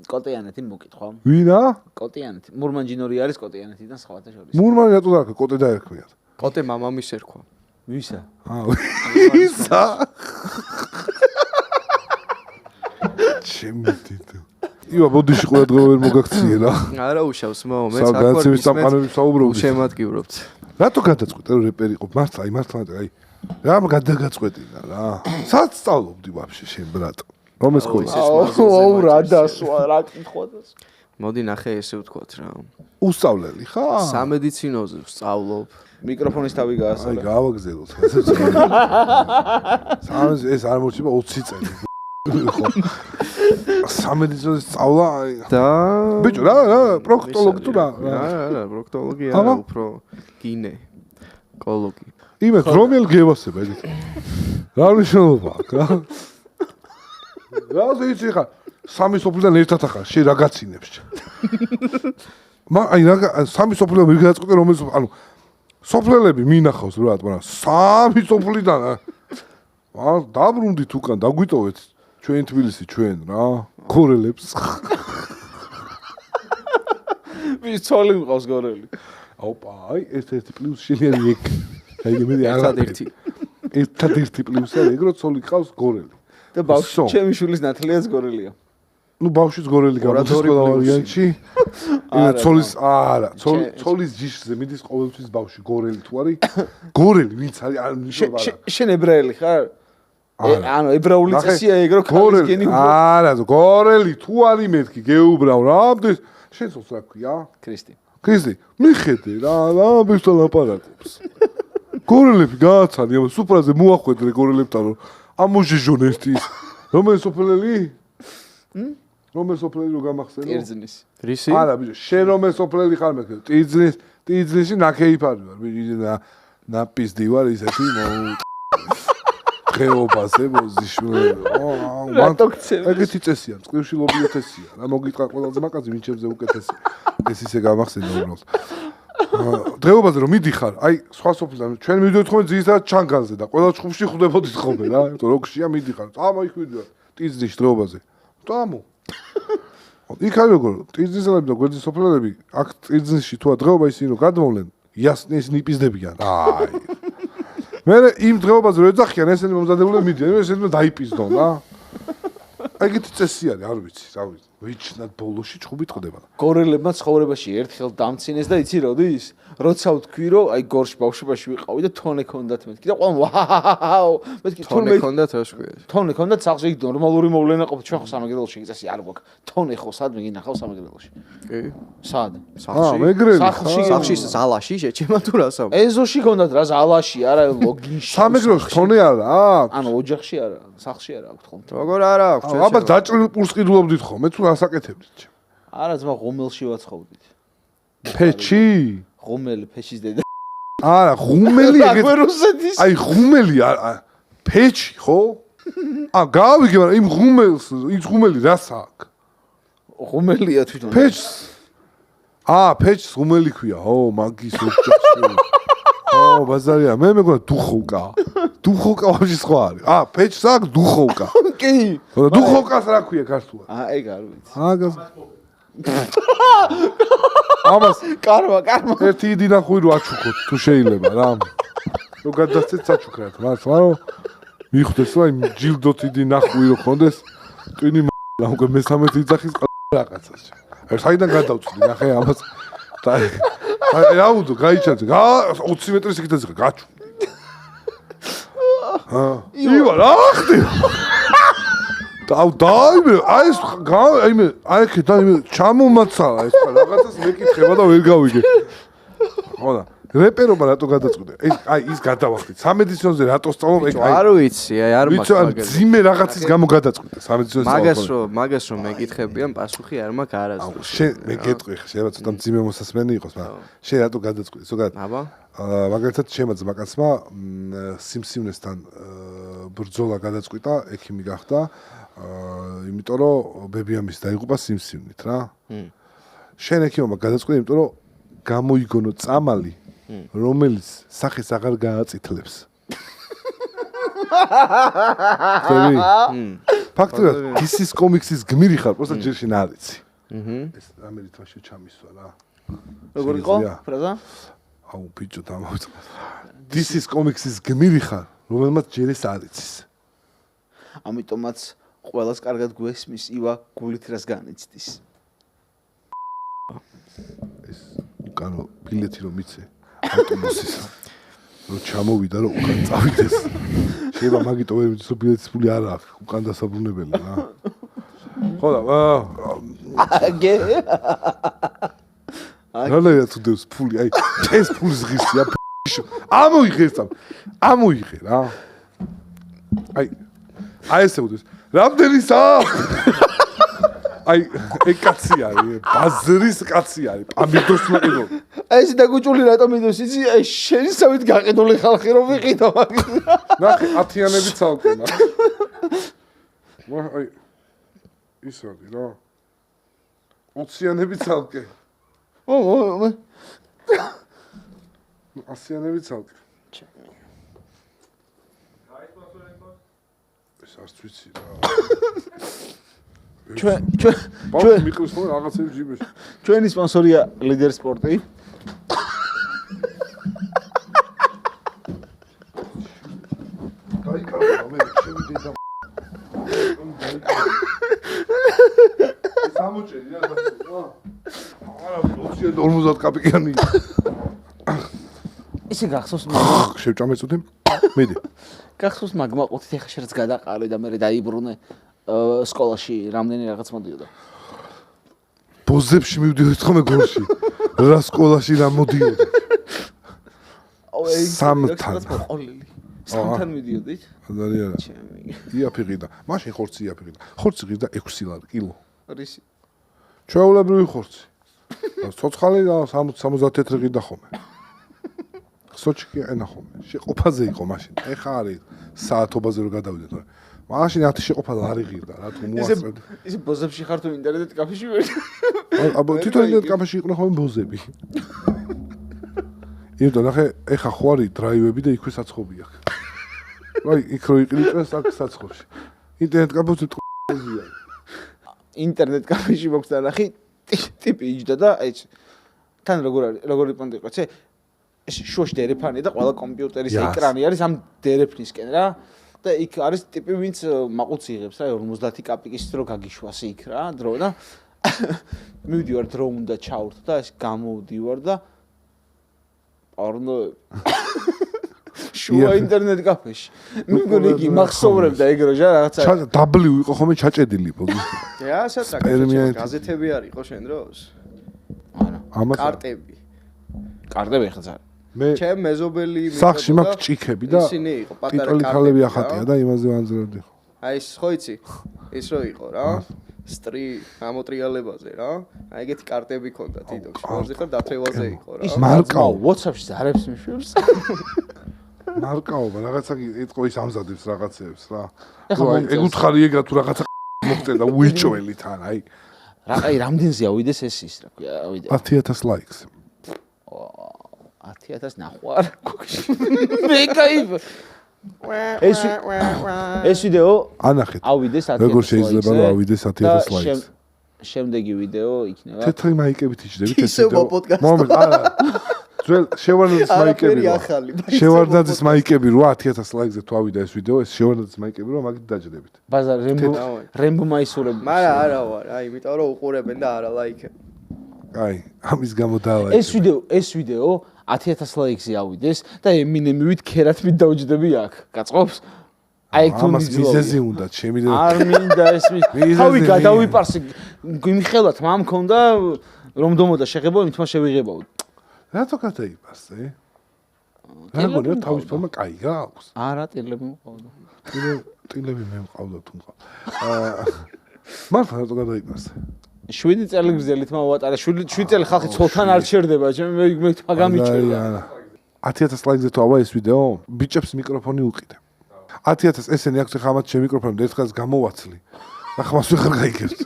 კოტიანეთი მოკითხვა. ვინა? კოტიანეთი. მურმანჯინორი არის კოტიანეთიდან სხვათა შორის. მურმანი რატო დარქვა კოტე დაერქმიათ? კოტე მამამის ერქვა. ვისა? ისა. ჩემი დედო. ივა ბოდიში ყურადღება ვერ მოგაქციე რა. არა უშავს მე საგანცემის სამყაროების საუბრობთ. შემატკივრობთ. რატო გადაწყვეტე რომ რეპერი ყოფ? მართლა რა გადაგაწყვეტინა რა. სად სწავლობდი ვაფშე შენ ბრატ? რომელ სკოლაში? აუ რა დასვა რა კითხვა და მოდი ნახე ესე ვთქვათ რა. უსწავლელი ხარ? სამედიცინოზე ვსწავლობ. მიკროფონის თავი აი გაასწორე. გავაგზავნოთ. ეს არ მოჩება 20 წელი. სამედიცინოზე სწავლა და ბიჭო რა პროქტოლოგი თუ რა? არა, პროქტოლოგი არა, უფრო გინეკოლოგი. იმას რომელ გევასება ეგეთ? რა მნიშვნელობა აქვს რა? რა ზეიცი ხარ? სამი სოფლიდან ერთად ახარ, შე რა გაცინებს? აი რა სამი სოფლიდან ვერ გადაწყვეტე რომელ ანუ სოფლელები მინახავს რა მაგრამ სამი სოფლიდან დაბრუნდით უკან დაგვიტოვეთ ჩვენ თბილისი ჩვენ რა გორელებს ვის ცოლი მყავს გორელი. ოპა აი ერთ-ერთი პლუს შეიძლება იქ აი მე ერთადერთი პლუსი არის ეგ რომ ცოლი ყავს გორელი და ბავშვი ჩემი შვილის ნათლიაც გორელია. ნუ ბავშვის გორელი გამოდის ყველა ვარიანტში. ინა ცოლის არა, ცოლის ჯიშზე მიდის ყოველთვის ბავშვი გორელი თუ არის? გორელი ვინც არის არ ნიშნავს არა. შენ ებრაელი ხარ? ანუ ებრაული წესია ეგ რომ ქალის გენი არა, გორელი თუ არის მეთქი გეუბრალ რამდენს შენ სულს რა ქვია? ქრისტი, მიხედე რა ბიჭო ლაპარაკობს. გორელები გააცანი, ამ სუფრაზე მოახვედრე გორელებთან რომ ამოჟეჟონ ერთის. რომელი სოფლელი? რომელ სოფლელი რო გამახსენო? ტიძნის. რისი? არა ბიჭო, შენ რომელ სოფლელი ხარ მე? ტიძნისში ნაკეიფარი ვარ. ბიჭო ნაპიზდი ვარ ისეთი ხეობაზე მოზიშვილო. ეგეთი წესია, წყვილში ლობიოთესია. რა მოგიტყვა ყველაზე მაკაცი ვინჩებზე უკეთესი. ეს ისე გამახსენო უბრალოდ. დღეობაზე რომ მიდიხარ, აი სხვა სოფლიდან ჩვენ მივიდოდით ხოლმე ძირითადად ჩანგანზე და ყველა ჩხუბში ხვდებოდით ხოლმე რა, იმიტომ როგშია მიდიხარ. წამო იქ მივიდოდით ტიძნიშ დღეობაზე. წამო. იქ არის როგორ ტიძნისელები და გვერდის სოფლელები აქ ტიძნიში თუ დღეობა ისინი რომ გადმოვლენ, იასნეს ნიპიზდებიან. აი. მე იმ დღეობაზე რომ ეძახიან ესენი მომზადებულები მიდიან, ესენი დაიპიზდონ რა. ეგეთი წესი არის, არ ვიცი, რა ვიცი. ვიჩნად ბოლოში ჩხუბი ტყდება. გორელებმა ცხოვრებაში ერთხელ დამცინეს და იცი როდის? როცა ვთქვი რომ აი გორში ბავშვობაში ვიყავი და თონე ქონდათ მეთქი და ყველა ვაუ მეთქი თონე ქონდათ აშქვია. თონე ქონდათ სახში იქ ნორმალური მოვლენა ყოფილი ჩვენ ხო სამეგრელოში წესი არ გვაქვს. თონე ხო სად მიგინახავ სამეგრელოში? კი. სად? მეგრელი სახში ზალაში შეჭემა თუ რა სამ? ეზოში ქონდათ რა ზალაში არა ლოგინში. სამეგრელოში თონე არა აქვს? ანუ ოჯახში არა, სახში არა აქვს ხოლმე. როგორ არა აქვს? აბა დაჭრილ პურს ყიდულობდით ხოლმე თუ ასაკეთებდით? არა ძმა ღომელში ვაცხობდით. ფეჩი? ღომელი ფეჩის დედა. არა, ღუმელი ეგეთ. რუსეთის. აი ღუმელი ფეჩი ხო? გავიგე, მაგრამ იმ ღუმელს, ის ღუმელი რას აქვს? ღუმელია თვითონ. ფეჩს. ფეჩს ღუმელი ქვია. მაგის ოჯახში. ბაზარია, მე მეგონა დუხოვკა. დუხოვკა ვაფშე სხვა არის. ფეჩს აქვს დუხოვკა. კი. დუხოვკას რა ქვია ქართულად? ეგ არ ვიცი. ამას კარმა. ერთი იდინახვი რო აჩუქოთ თუ შეიძლება რა. რო გადასცეთ საჩუქრად. მართლა რომ მიხვდეს რომ ჯილდოთ იდინახვი რო ხონდეს. ტვინი რა უკვე მე-13 იძახის რაღაცას. საიდან გადავწვდი ნახე ამას. რა უდო გაიჩანე. 20 მეტრის იქით ეძახა გაჩვ. ივა რა ხდება? დაიმე, აი ჩამომაცალა ეს რაღაცას მეკითხება და ვერ გავიგე. ხოდა, რეპერობა რატო გადაწყვიტე? ის გადავახდით. სამედიცინოზე რატო სწავლობ? არ ვიცი, არ მაქვს მაგას. ძიმე რაღაცის გამო გადაწყვიტე სამედიცინოზე სწავლობ. მაგას რომ მეკითხებიან, პასუხი არ მაქვს არასდროს. შენ მე გეტყვი ხე, შეიძლება ცოტა ძიმე მოსასმენი იყოს, მაგრამ შენ რატო გადაწყვიტე? ზოგადად. აბა. მაგალითად ჩემ ძმაკაცმა სიმსივნესთან ბრძოლა გადაწყვიტა, ექიმი გახდა. იმიტომ რომ ბებიამის დაიღუპა სიმსივნით რა. შენ ექიმმა გადაწყვიტა, იმიტომ რომ გამოიგონო წამალი, რომელიც სახეს აღარ გააწითლებს. ფაქტობრივად, DC კომიქსის გმირი ხარ, პროსტა ჯერ შენ არ იცი. ეს ამერით ვაშო ჩამისვა რა. როგორ იყო ფრაზა? აუ ბიჭო დამავიწყე. DC კომიქსის გმირი ხარ, რომელმაც ჯერ ეს არ იცის. ამიტომაც ყველას კარგად გვესმის ივა გულით რას განიცდის. ეს უკანო ბილეთი რომ მიცე ავტობუსისა. რომ ჩამოვიდა რომ უკან წავიდეს. შეიძლება მაგიტო ვერ ვიცი რომ ბილეთის ფული არ აქვს, უკან დასაბრუნებელი რა. ხოდა, აგე. რა თუ დევს ფული, აი, ეს ფულს ღირსია ფიშო. ამოიღეს ამ. ამოიღე რა. აი ესე უდეს. რამდენისა? აი, კაცი არის, ბაზრის კაცი არის, პამიდოს მაყიდო. ეს დაგუჭული რატომ მინდოს იცი? აი შენისავით გაყიდული ხალხი რომ ვიყიდო მაგ. ნახე, 10-იანები ცალკე ნახე. აი ის არის რა. 20-იანები ცალკე. 100-იანები ცალკე. ეს არც ვიცი რა. ჩვენ მიყვის ხოლმე რაღაცები ჯიბეში. ჩვენი სპონსორია ლიდერ სპორტი. გაიკარგა მე შევიდე და სამოჭერი რა არა 50 კაპიკიანი ისე გახსოვს შევჭამეწუთი მედი გახსოვს მაგმა ყუთით ეხა შერაც გადაყარე და მე დაიბრუნე სკოლაში რამდენი რაღაც მოდიოდა ბოზებში მივდიოდი ხოლმე გორში რა სკოლაში რა მოდიოდა სამთან სამთან მიდიოდით ძალიან იაფიღიდა მაშინ ხორცი იაფიღიდა ხორცი ღირდა 6 ლარი კილო რისი ჩვეულებრივი ხორცი ცოცხალი 60 თეთრი ღირდა ხოლმე სოჩიკი ენა ხოლმე შეყოფაზე იყო მაშინ ეხა არის საათობაზე რო გადავიდეთ თორე მაშინ 10 შეყოფა ლარი ღირდა რა თუ მოასწრებდი ისე ბოზებში ხარ თუ ინტერნეტ კაფეში ვერ აბა თვითონ ინტერნეტ კაფეში იყვნენ ხოლმე ბოზები იმიტომ ნახე ეხა ხო არის დრაივები და იქვე საცხობი აქვს აი იქ რო იყრიწეს აქ საცხობში ინტერნეტ კაფეში ტყუზია ინტერნეტ კაფეში მოხდა ნახი ტიპი იჯდა და აი თან როგორი პონტი იყო ცე ეს შუაში დერეფანი და ყველა კომპიუტერის ეკრანი არის ამ დერეფნისკენ რა და იქ არის ტიპი ვინც მაყუც იღებს რა 50 კაპიკის დრო გაგიშვას იქ რა დრო და მივდივარ დრო უნდა ჩავრთო და ეს გამოვდივარ და არნო შუა ინტერნეტ კაფეში მიგონი იგი მახსოვრებდა ეგრო რა რაღაცა W იყო ხოლმე ჩაჭედილი ბოგი რა საჭა გაზეთები არ იყო შენ დროს არა კარტები ხა ზარ მე ჩემ მეზობელი სახში მაქვს ჭიქები და ისინი იყო პატარა ტიტული ქალები ახატია და იმაზე ვანძრევდი აი ეს ხო იცი ის რო იყო რა სტრი ამოტრიალებაზე რა აი ეგეთი კარტები ქონდა თითოეულ შორზე ხარ დათრევაზე იყო რა ის მარკაო WhatsApp-ში ზარებს მიშვებს მარკაობა რაღაცა ეთყო ის ამზადებს რაღაცეებს რა ეგ უთხარი ეგა თუ რაღაცა მოხდება უიჭველი თან აი აი რამდენზე ავიდეს ეს ის რა ქვია ავიდე 10000 ლაიქს 10000 ნახვარ მე кайფ ეს ვიდეო ანახეთ ავიდეს 10000 როგორ შეიძლება რომ ავიდეს 10000 ლაიქს შემდეგი ვიდეო იქნება თეთრი მაიკებით იჭდებით ეს ვიდეო მომენტ არა ძველ შევარდნაძის მაიკები არაფერი რა. ახალი. შევარდნაძის მაიკები რა 10000 ლაიქზე თუ ავიდა ეს ვიდეო, ეს შევარდნაძის მაიკები რა მაგით დაჯდებით. ბაზარ რემბო მაისურები. მაგრამ არა ვარ, აი, იმიტომ რომ უყურებენ და არა ლაიქები. აი, ამის გამო დაალაიქე. ეს ვიდეო 10000 ლაიქზე ავიდეს და ემინემივით ქერათმით დაუჯდები აქ. გაწყობს? აი თუ მიზეზი უნდა ჩემი არ მინდა ეს თავი გადავიპარსი იმხელა თმა მქონდა რომ დომოდა შეხებო იმ თმა შევიღებაო რატო გადაიპარსე? რა გონია თავის ფორმა კაი გაქვს? არა ტილები მყავდა ტილები მე მყავდა თუ მყავ. მართლა რატო გადაიპარსე? 7 წელი გრძელით მოვატარე 7 წელი ხალხი ცოლთან არ ჩერდება მე თმა გამიჩერდა 10000 ლაიქზე თუ ავა ეს ვიდეო ბიჭებს მიკროფონი უყიდე 10000 ესენი აქვს ხამათ ჩემ მიკროფონი ერთხელს გამოვაცლი ახლა მას ვეღარ გაიგებთ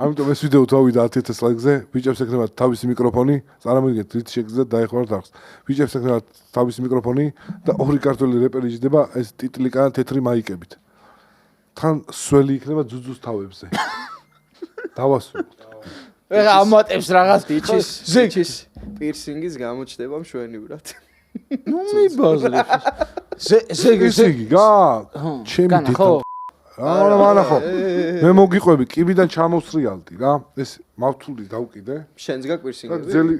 ამიტომ ეს ვიდეო თუ ავიდა 10000 ლაიქზე ბიჭებს ეკნებათ თავისი მიკროფონი წარმოგიდგენთ რით შეგიძლიათ დაეხმაროთ არხს ბიჭებს ეკნებათ თავისი მიკროფონი და ორი ქართველი რეპერი იჯდება ეს ტიტლიკა თეთრი მაიკებით თან სველი იქნება ძუძუს თავებზე დავასრულოთ ეხა ამატებს რაღაც ბიჩის პირსინგის გამოჩდება მშვენივრად. ნუ მიბაზრე ზეგი გაქვს ჩემი დედა არა მანახო მე მოგიყვები კიბიდან ჩამოსრიალდი რა ეს მავთული დავკიდე შენს გაქვს პირსინგები? ძელი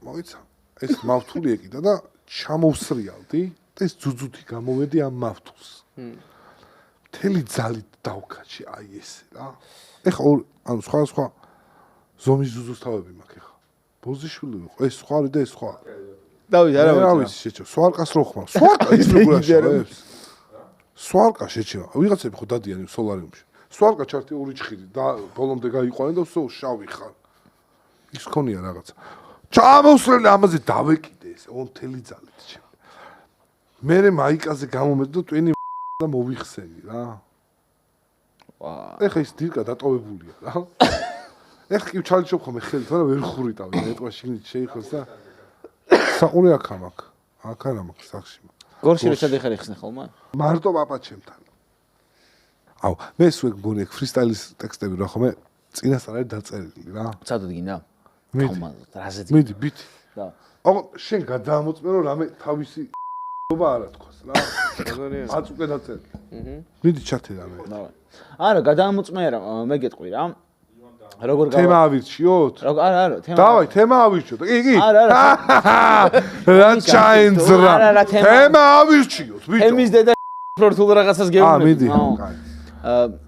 მოიცა ეს მავთული ეკიდა და ჩამოსრიალდი და ეს ძუძუთი გამოვედი ამ მავთულს მთელი ძალით დავკაჩი აი ესე რა ეხა ანუ სხვა ზომის ზუზუს თავები მაქვს ეხა ბოზიშვილი ვიყო ეს სხვა და ეს სხვა დავით არა რა ვიცი შეჭო სვარკას რო ხმარ სვარკა ის რეგულაშებს სვარკა შეჭო ვიღაცები ხო დადიან სოლარიუმში სვარკა ჩართი ორი ჭხირი და ბოლომდე გაიყვანენ და სულ შავი ხარ ის ქონია რაღაცა ჩამოსვლელი ამაზე დავეკიდე ეს ონთელი ძალით ჩემ მე მაიკაზე გამომედი და ტვინი და მოვიხსენი რა ეხა ის დილკა დატოვებულია რა ეხა კი ჩალიჩობ ხოლმე ხელით მაგრამ ვერ ხურიტავი ეტყვა შიგნით შეიხოს და საყური აქ არა მაქვს სახში გორში რა შედეხარ ეხსნე ხოლმე მარტო პაპა ჩემთან აუ მე სულ გონი აქ ფრისტაილის ტექსტები რა ხოლმე წინას არ არის დაწერილი რა ცადოდ გინდა მიდი მიდი ბიტი და აუ შენ გადაამოწმე რომ რამე თავისი ობა არა თქოს რა აც უკვე დაწერილი მიდი ჩათე რამე არა გადაამოწმე რა მე გეტყვი რა როგორ თემა ავირჩიოთ? არა, თემა. დავაი, თემა ავირჩიოთ. კი. არა. რა ჩაინძრა. თემა ავირჩიოთ, ბიჭო. თემის დედა პრორთულ რაღაცას გეუბნები. მიდი.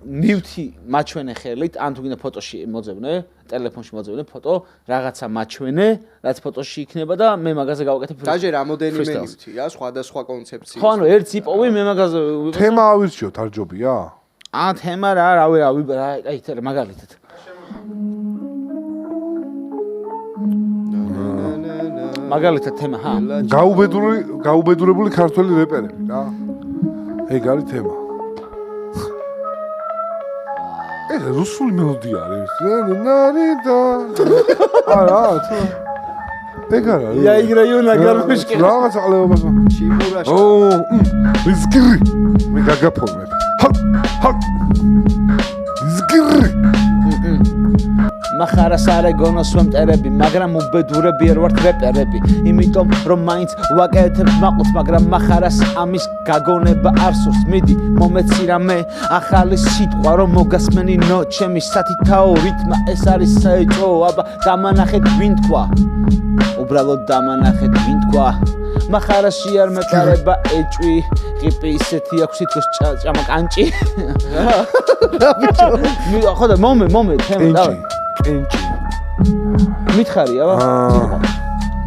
მივთი მაჩვენე ხელით, ან თუ გინდა ფოტოში მოძებნე, ტელეფონში მოძებნე ფოტო, რაღაცა მაჩვენე, რაც ფოტოში იქნება და მე მაგაზე გავაკეთებ. დაჟე რამოდენიმე მივთი რა, სხვადასხვა კონცეფციის. ხო, ანუ ერთს იპოვე, მე მაგაზე თემა ავირჩიოთ, არ ჯობია? თემა რა, აი, მაგალითად. მაგალითად თემა ჰა გაუბედურებული ქართველი რეპერები რა ეგ არის თემა ეს რუსული მელოდია არის ნარიდა არა ეგ არა я играю на гармошке რაღაც აყლებობას ჩიბურაში ზგრი მე გაგაფორმე ჰა ზგრი მახარას არეგონოს ვემტერები, მაგრამ უბედურები არ ვართ რეპერები. იმიტომ რომ მაინც ვაკეთებ მაყურს, მაგრამ მახარას ამის გაგონება არ სურს. მიდი, მომეცი რამე, ახალი სიტყვა რომ მოგასმენინო, ჩემი სათითაო რითმა ეს არის საეჭვო, აბა დამანახეთ ვინ თქვა. უბრალოდ დამანახეთ ვინ თქვა. მახარაში არ მეყარება ეჭვი, ყიპი ისეთი აქვს თითქოს ჭამა კანჭი. რა ბიჭო? ხო და მომე თემა დავი. კენჭი მითხარი აბა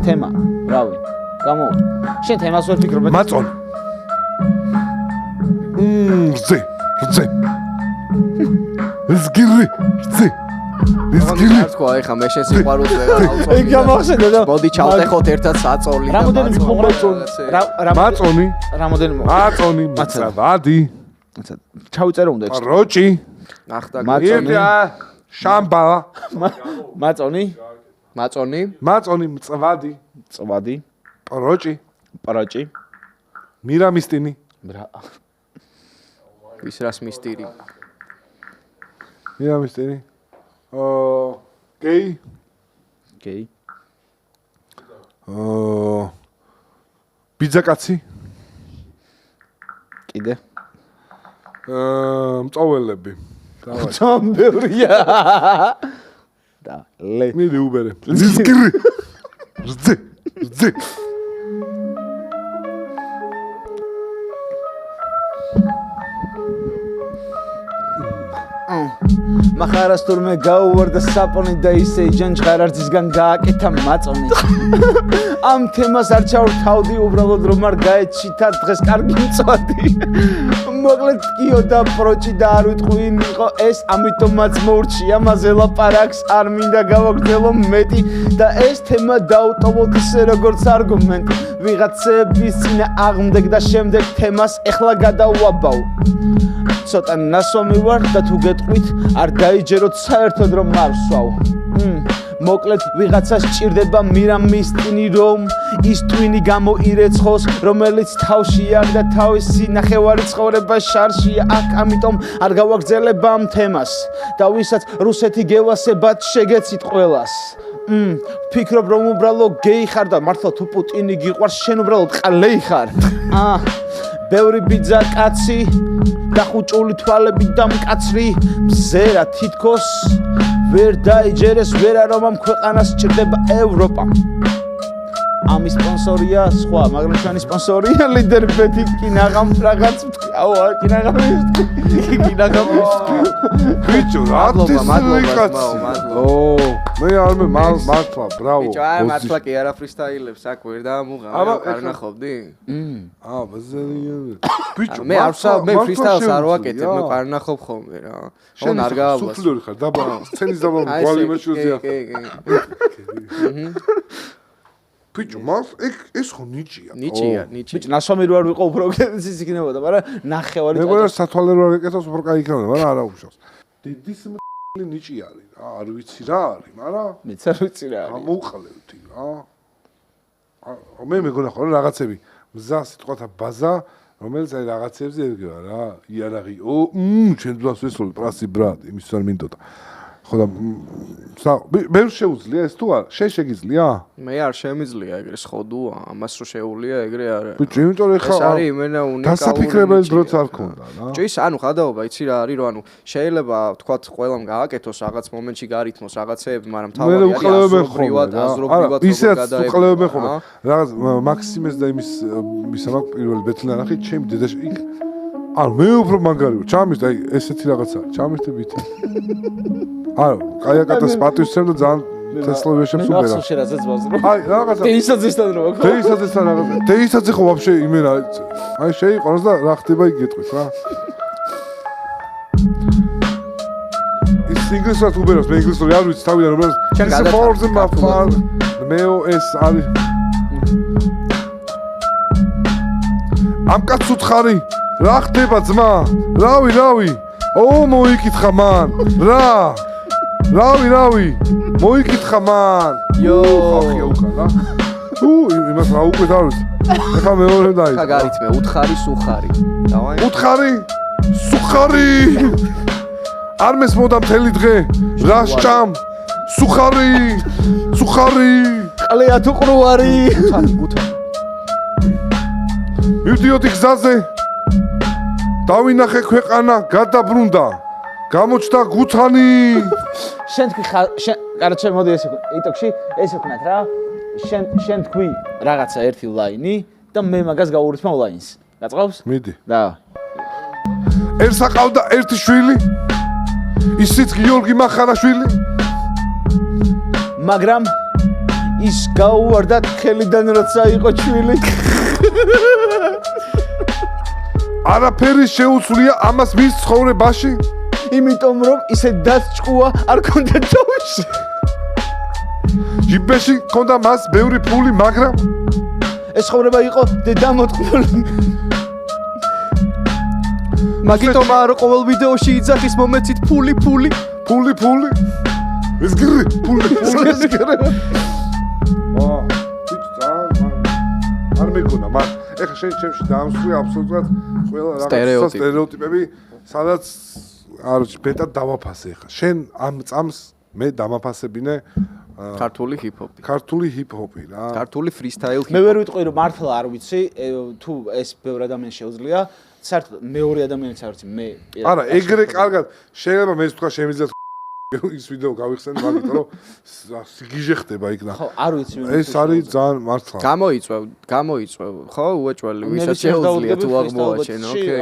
თემა რავი გამო შენ თემას ვერ ფიქრობ მაწონ ზე ზგირი ზგირი თქვა ეხა მე შენ სიყვარულს ვეღარ ავწოვ ეგ გამახსენდა და მოდი ჩავტეხოთ ერთად საწოლი და მაწონი რამოდენიმე მაწავადი ჩავიწერო უნდა ეს როჭი ნახტა შამბალა მაწონი მწვადი პროჭი მირამისტინი ვის რას მისტირი გეი ბიძაკაცი? კიდე. მწოველები. დავაი. ძამბევრია. და ლე. მიდი უბერე. ზიზგრი. რძე. მახარას თურმე გაუვარდა საპონი და ისე ჯანჯღარარძისგან გააკეთა მაწონი. ამ თემას არ ჩავრთავდი უბრალოდ რომ არ გაეჩითა დღეს კარგი მწვადი. მოკლედ კიო და პროჭი და არ ვიტყვინ იყო ეს ამიტომაც მოურჩია ამაზე ლაპარაკს არ მინდა გავაგრძელო მეტი და ეს თემა დაუტოვოთ ისე როგორც არგუმენტი. ვიღაცების წინა აღმდეგ და შემდეგ თემას ეხლა გადავაბავ. ცოტა ნასვამი ვარ და თუ გეტყვით არ დაიჯეროთ საერთოდ რომ მარსვავ. მოკლედ ვიღაცას ჭირდება მირამის ტვინი რომ ის ტვინი გამოირეცხოს რომელიც თავში აქ და თავისი ნახევარი ცხოვრება შარშია აქ ამიტომ არ გავაგრძელებ ამ თემას და ვისაც რუსეთი გევასებად შეგეცით ყველას. ვფიქრობ რომ უბრალოდ გეი ხარ და მართლა თუ პუტინი გიყვარს შენ უბრალოდ ყალეი ხარ. ბევრი ბიძა კაცი დახუჭული თვალები და მკაცრი მზერა თითქოს ვერ დაიჯერეს ვერა რომ ამ ქვეყანას სჭირდება ევროპა. ამის სპონსორია სხვა, მაგრამ ჩვენი სპონსორია ლიდერ ბეთი კინაღამ რაღაც აუა კინაღამი ბიჭო მადლობა. მე არ მე მართლა ბრავო ბიჭო აი მართლა კი არა ფრისტაილებს აქ ვერ დამუღა არ ნახობდი? ბაზარიანი ბიჭო მე არ ვსა მე ფრისტაილს არ ვაკეთებ მე არ ნახობ ხოლმე რა. შენ არ გააბას. სუფლერი ხარ დაბა სცენის დაბა გვალი მეშუზია. ბიჭო მას ეს ხო ნიჭია. ნიჭია. ბიჭო ნასვამი რო არ ვიყო უფრო ის იქნებოდა, მაგრამ ნახევარი მე გვერდ სათვალე რო არ ეკეთოს უფრო კაი იქნება, მაგრამ არა უშავს. დედის ნიჭი არის რა, არ ვიცი რა არის, მაგრამ მეც არ ვიცი რა არის. გამოვყლევდი რა. მე მეგონა ხო რაღაცები მზა სიტყვათა ბაზა, რომელიც აი რაღაცებზე ერგება რა, იარაღიო, ჩვენ დვლას ვესწავლ პრასი ბრად, იმის არ მინდოდა. ხო და მე შეუძლია ეს თუ არა? შენ შეგიძლია? მე არ შემიძლია ეგრე სხოდუა, ამას რო შეუულია ეგრე არა. ბიჭო, იმიტომ რომ ხა ეს არის იმენა უნიკალური. დასაფიქრებელი დროც არ ქონდა რა. ბიჭო, ის ანუ ხადაობა, იცი რა არის, რომ ანუ შეიძლება თქვათ ყველამ გააკეთოს რაღაც მომენტში გარითმოს რაღაცეები, მაგრამ თავი არის აზრობრივად ისეც უყლებენ ხოლმე. რაღაც მაქსიმეს და იმის მისამაკ პირველ ბეთლენ ნახე, ჩემი დედაში იქ ანუ მე უფრო მაგარი ვარ. ჩამის აი ესეთი რაღაცა. ჩამირთებით. არა, კაიაკატას პატივისცემ და ძალიან თესლოვიაშებს უბერა. ნახსოვში რაზეც ვაზრო. აი, რაღაცა. დეისაძესთან რო აქ. დეისაძესთან რაღაცა. დეისაძე ხო ვაფშე იმენა. აი შეიყვანოს და რა ხდება იქ გეტყვით რა. ის ინგლისურად უბერავს, მე ინგლისური არ ვიცი თავიდან რომ ის მაფარ მეო ეს არის. ამ კაცს უთხარი, რა ხდება ძმა? რავი. მოიკითხა მან. რავი. მოიკითხა მან. ხახია უკან რა. იმას რა უკვე დავით. ეხა მეორე დაი. ხა გარითმე უთხარი სუხარი. დავაი. უთხარი სუხარი. არ მესმოდა მთელი დღე. რა სჭამ? სუხარი. ყლეა თუ ყრუარი. გუთანი. მივდიოდი გზაზე. დავინახე ქვეყანა გადაბრუნდა. გამოჩნდა გუთანი. შენ თქვი კაროჩე მოდი ესე იტოქში ესე ვქნათ რა. შენ თქვი რაღაცა ერთი ლაინი და მე მაგას გავურითმავ ლაინს. გაწყობს? მიდი. და ერთს აყავდა ერთი შვილი. ისიც გიორგი მახარაშვილი. მაგრამ ის გაუვარდა ხელიდან როცა იყო ჩვილი. არაფერი შეუცვლია ამას მის ცხოვრებაში. იმიტომ რომ ისე დაწჭკუა არ ქონდა თავში. ჯიბეში ქონდა მას ბევრი ფული, მაგრამ ეს ცხოვრება იყო დედამოტყმული. მაგიტომ არ ყოველ ვიდეოში იძახის მომეცით ფული. ეს გრი, ფული. არ მეკონა, მაგრამ ეხლა შენ ჩემში დაამსხვრე აბსოლუტურად ყველა რაღაცა სტერეოტიპები, სადაც არ ვიცი, ბეტად დავაფასე ეხლა. შენ ამ წამს მე დამაფასებინე ქართული ჰიპ-ჰოპი. ქართული ჰიპ-ჰოპი რა. ქართული freestyle მე ვერ ვიტყვი რომ მართლა არ ვიცი თუ ეს ბევრ ადამიანს შეუძლია საერთოდ მეორე ადამიანიც არ ვიცი მე არა ეგრე კარგად შეიძლება მე თქვა შემიძლია ის ვიდეო გავიხსენე მაგიტომ რომ სიგიჟე ხდება იქ და ხო არ ვიცი ეს არის ძალიან მართლა გამოიწვევ ხო უეჭველი ვისაც შეუძლია თუ აღმოაჩენო ოკეი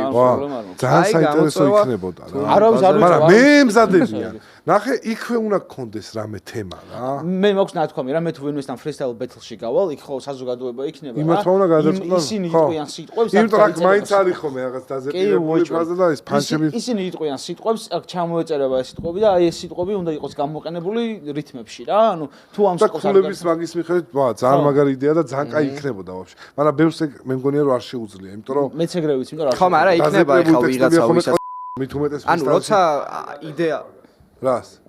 ძალიან საინტერესო იქნებოდა რა არავის არ მაგრამ მე მზადებია ნახე იქვე უნდა გქონდეს რამე თემა რა მე მაქვს ნათქვამი რა მე თუ ვინმესთან freestyle battle-ში გავალ იქ ხო საზოგადოება იქნება რა იმათ უნდა გადაწყვეტოს ისინი იტყვიან სიტყვებს იმიტომ რომ მაინც არის ხოლმე რაღაც დაზეპირებული ფაზა და ეს ფანჩები ისინი იტყვიან სიტყვებს აქ ჩამოეწერება ეს სიტყვები და აი ეს სიტყვები უნდა იყოს გამოყენებული რითმებში რა ანუ თუ ამ სიტყვებს ხულების მაგის მიხედვით ძალიან მაგარი იდეა და ძალიან კაი იქნებოდა ვაფშე მაგრამ ბევრს მე მგონია რომ არ შეუძლია იმიტომ რომ მეც ეგრე ვიცი იმიტომ რომ ხო მაგრამ იქნება ეხლა ვიღაცა ვისაც მით უმეტეს ანუ როცა იდეა რას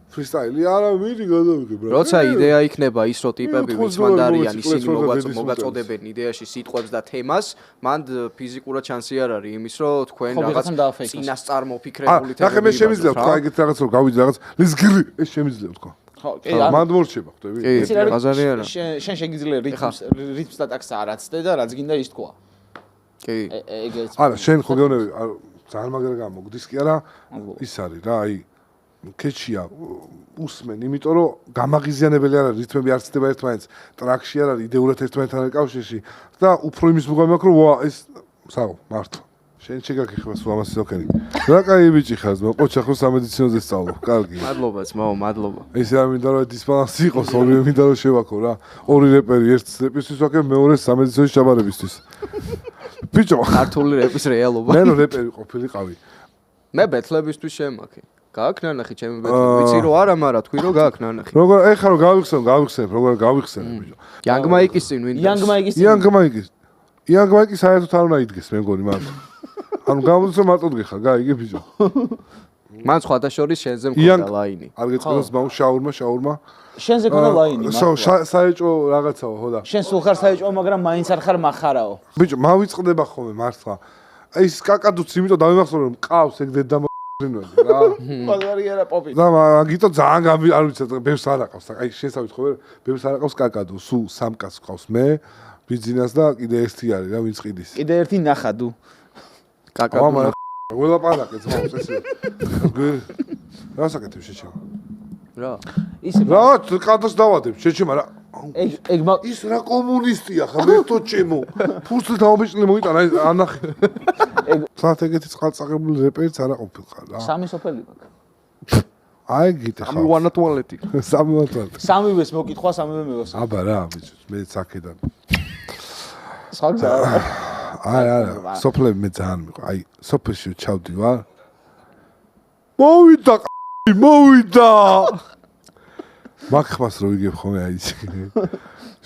freestyle არა მიდი გადავიღებ რა როცა იდეა იქნება ის რო ტიპები ვინც მანდ არიან ისინი მოგაწოდებენ იდეაში სიტყვებს და თემას მანდ ფიზიკურად შანსი არ არის იმის რომ თქვენ რაღაც წინასწარ მოფიქრებული თემები ნახე მე შემიძლია თქვა ეგეთ რაღაც რომ გავიძე რაღაც ლიზგრი ეს შემიძლია თქვა ხო კი არა მანდ მორჩება ხვდები კი ბაზარი არა შენ შეგიძლია რითმს და ტაქსს არაც და რაც გინდა ის თქვა კი ეგეც არა შენ ხო გეუბნები ძალიან მაგარი გამოგდის კი არა ის არის რა აი კეჩია უსმენ იმიტომ რომ გამაღიზიანებელი არ არის რითმები არ ცდება ერთმანეთს ტრაქში არ არის იდეურად ერთმანეთთან არ კავშირში და უფრო იმის მუღამი აქვს რომ ვა ეს საო მართლა შენ შეგაქიხება სულ ამას ისოქენი რა კაი ბიჭი ხარ ძმა ყოჩა ხო სამედიცინოზე სწავლობ კარგი მადლობა ძმაო მადლობა ეს არ მინდა რომ დისბალანსი იყოს ორივე მინდა რომ შევაქო რა ორი რეპერი ერთ რეპისთვის ვაკეთებ მეორეს სამედიცინოს ჩაბარებისთვის ბიჭო ქართული რეპის რეალობა მე რო რეპერი ყოფილიყავი მე ბეთლებისთვის შემაქი გააქვს ნანახი ჩემი ბეთლები ვიცი რომ არა მაგრამ თქვი რომ გააქვს ნანახი როგორ ეხა რომ გავიხსენებ როგორ გავიხსენებ ბიჭო Young Mike-ის წინ ვინ Young Mike საერთოდ არ უნდა იდგეს მე მგონი მართლა ანუ გამოდის რომ მარტო დგეხარ გაიგე ბიჭო მან სხვათა შორის შენზე მქონდა ლაინი არ გეწყოს მაუ შაურმა შენზე ქონდა ლაინი საეჭო რაღაცაო ხო და შენ სულ ხარ საეჭო მაგრამ მაინც არ ხარ מחარაო ბიჭო მავიწყდება ხოლმე მართლა აი ეს კაკადუც იმიტომ დავიმახსოვრე რომ მყავს ეგ დედა რინოდი რა ბაზარი არა პოპი და მაგიტო ძალიან არ ვიცი ბევრს არ აყავს აი შესავით ხო ბევრს არ აყავს კაკადო სულ სამ კაცს ყავს მე ბიზნეს და კიდე ერთი არის რა ვინც ყიდის კიდე ერთი ნახადუ კაკადო ველაპარაკე ძმაოს ესე რა საკეთებ შეჩემ რა ისე რა კადოს დავადებ შეჩემ რა ეგ ის რა კომუნისტია ხა მე თო ჩემო ფურცლი დაობეჭლი მოიტანა ანახე სათ ეგეთი წყალწაღებული რეპერიც არა ყოფილიყარ რა სამი სოფელი მაქვს აი გიტე ხა ამივანა ტუალეტი სამივეს მოკითხვა სამივე მევას აბა რა ბიჭო მე ცაკედან სხვა გზა არა სოფლები მე ძალიან მიყვა აი სოფელში ჩავდივარ მოვიდა მაგხმას რო იგებ ხოლმე აი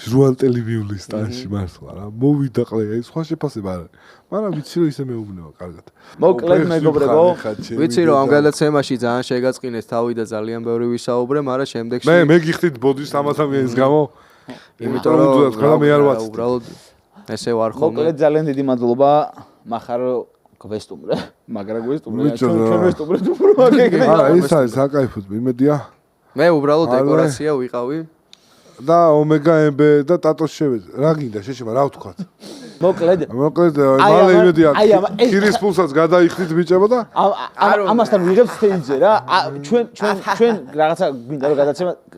ჟუან ტელევიზიის სტანში მართლა რა მოვიდა ყლე აი სხვა შეფასება არა მაგრამ ვიცი რომ ისე მეუბნება კარგად მოკლედ მეგობრებო ვიცი რომ ამ გადაცემაში ძალიან შეგაწყინეს თავი და ძალიან ბევრი ვისაუბრე მაგრამ შემდეგში მე გიხდით ბოდვის 300 ამიანის გამო იმიტომ რომ ყველა მე არ ვაცდი უბრალოდ ესე ვარ ხოლმე მოკლედ ძალიან დიდი მადლობა מחარო გვესტუმრე მაგრა გვესტუმრე ჩვენ ვესტუმრეთ უფრო აგეგმე არა ეს არის საკაიფოდ იმედია მე უბრალოდ დეკორაცია ვიყავი და ომეგა ემბე და ტატოს შევეძ რა გინდა შეშება რა ვთქვათ მოკლედ მალე იმედია ქირის ფულსაც გადაიხდით ბიჭებო და ამასთან ვიღებ სტეიჯზე რა ჩვენ რაღაცა გვინდა რომ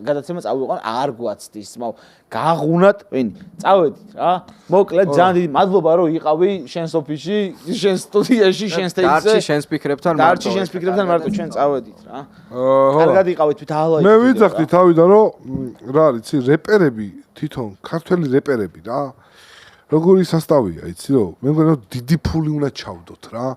გადაცემა წავიყვან არ გვაცდის მაო გაღუნათ ვენი წავედით რა მოკლედ ძალიან დიდი მადლობა რომ იყავი შენს ოფისში შენს სტუდიაში შენს სტეიჯზე დარჩი შენს ფიქრებთან მარტო ჩვენ წავედით რა კარგად იყავით თვით ახლა მე ვიძახდი თავიდან რომ რა არის იცი რეპერები თვითონ ქართველი რეპერები რა როგორი სასტავია იცი რომ მე მგონი რომ დიდი ფული უნდა ჩავდოთ რა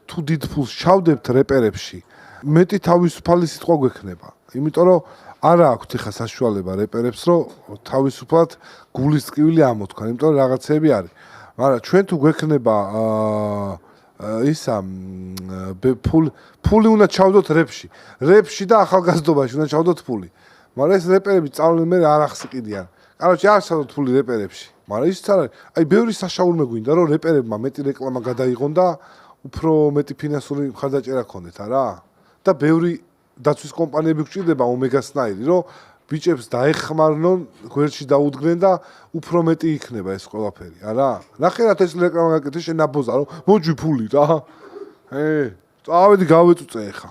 თუ დიდ ფულს ჩავდებთ რეპერებში მეტი თავისუფალი სიტყვა გვექნება იმიტომ რომ არა აქვთ ხა საშუალება რეპერებს რომ თავისუფლად გულის ტკივილი ამოთქვან იმიტომ რომ რაღაცები არის მაგრამ ჩვენ თუ გვექნება ისა ფული უნდა ჩავდოთ რეპში და ახალგაზრდობაში უნდა ჩავდოთ ფული მაგრამ ეს რეპერები წავლენ მე არ ახსიყიდიან კაროჩე არ ჩავდოთ ფული რეპერებში მაგრამ ისიც არის აი ბევრი საშაურმე გვინდა რომ რეპერებმა მეტი რეკლამა გადაიღონ და უფრო მეტი ფინანსური მხარდაჭერა ქონდეთ არა და ბევრი დაცვის კომპანიები გვჭირდება ომეგასნაირი რომ ბიჭებს დაეხმარნონ, გვერდში დაუდგნენ და უფრო მეტი იქნება ეს ყველაფერი, არა? ნახე რა ეს რეკლამა გაკეთე შენ აბოზა რომ მოჯი ფული რა. წავედი გავეწუწე ეხა.